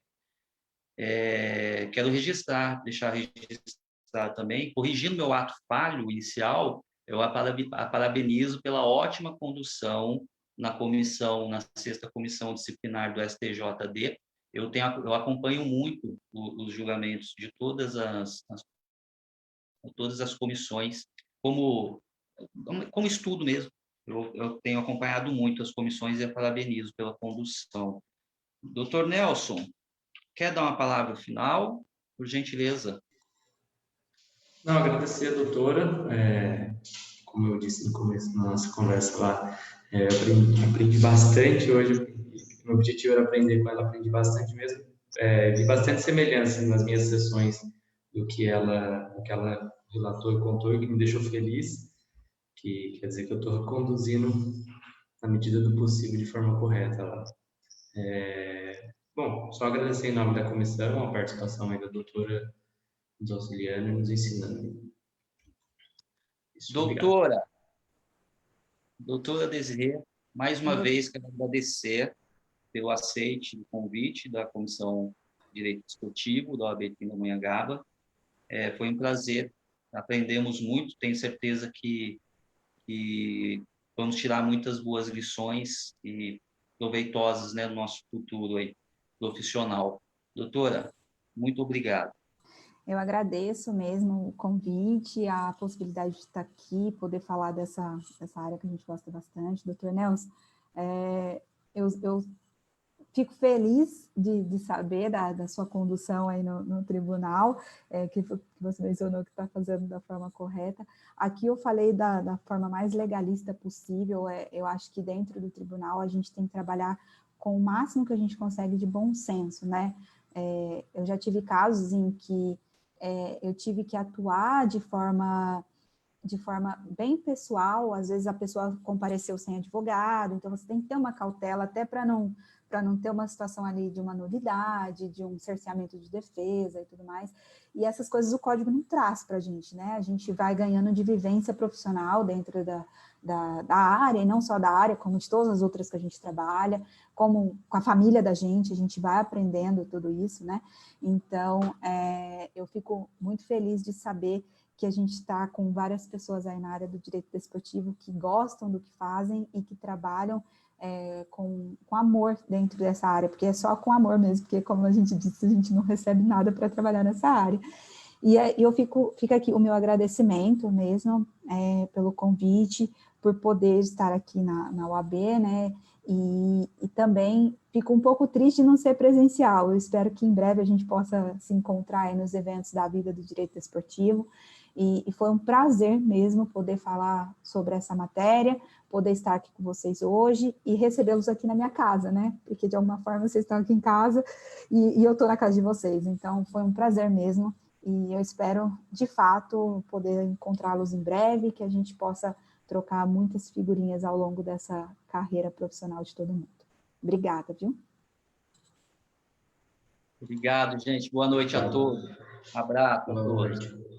Quero deixar registrado também, corrigindo meu ato falho inicial, eu a parabenizo pela ótima condução na comissão, na 6ª comissão disciplinar do STJD. Eu acompanho muito os julgamentos de todas as comissões, como estudo mesmo. Eu tenho acompanhado muito as comissões e a parabenizo pela condução. Doutor Nelson, quer dar uma palavra final? Por gentileza. Não, agradecer a doutora. Como eu disse no começo da nossa conversa lá, aprendi bastante hoje. Meu objetivo era aprender com ela, aprendi bastante mesmo. Vi bastante semelhança nas minhas sessões do que ela relatou e contou, e que me deixou feliz, que quer dizer que eu estou conduzindo na medida do possível, de forma correta lá. Bom, só agradecer em nome da comissão a participação aí da doutora nos auxiliando e nos ensinando. Isso, doutora Desirê, mais uma vez quero agradecer pelo aceite do convite da Comissão de Direito Desportivo da OAB Pindamonhangaba. Foi um prazer, aprendemos muito, tenho certeza que vamos tirar muitas boas lições e proveitosas, né, no nosso futuro aí, profissional. Doutora, muito obrigado. Eu agradeço mesmo o convite, a possibilidade de estar aqui, poder falar dessa área que a gente gosta bastante. Doutor Nelson, eu fico feliz de saber da sua condução aí no tribunal, que você mencionou que está fazendo da forma correta. Aqui eu falei da forma mais legalista possível. Eu acho que dentro do tribunal a gente tem que trabalhar com o máximo que a gente consegue de bom senso, né? Eu já tive casos em que eu tive que atuar de forma bem pessoal. Às vezes a pessoa compareceu sem advogado, então você tem que ter uma cautela até para não ter uma situação ali de uma nulidade, de um cerceamento de defesa e tudo mais. E essas coisas o código não traz para a gente, né? A gente vai ganhando de vivência profissional dentro da área, e não só da área, como de todas as outras que a gente trabalha, como com a família da gente, a gente vai aprendendo tudo isso, né? Então, eu fico muito feliz de saber que a gente está com várias pessoas aí na área do direito desportivo que gostam do que fazem e que trabalham com amor dentro dessa área, porque é só com amor mesmo, porque, como a gente disse, a gente não recebe nada para trabalhar nessa área. E fica aqui o meu agradecimento mesmo pelo convite, por poder estar aqui na UAB, né? E também fico um pouco triste de não ser presencial. Eu espero que em breve a gente possa se encontrar aí nos eventos da vida do direito desportivo. E foi um prazer mesmo poder falar sobre essa matéria, poder estar aqui com vocês hoje e recebê-los aqui na minha casa, né? Porque de alguma forma vocês estão aqui em casa e eu estou na casa de vocês. Então foi um prazer mesmo e eu espero, de fato, poder encontrá-los em breve, que a gente possa trocar muitas figurinhas ao longo dessa carreira profissional de todo mundo. Obrigada, viu? Obrigado, gente. Boa noite a todos. Um abraço a todos.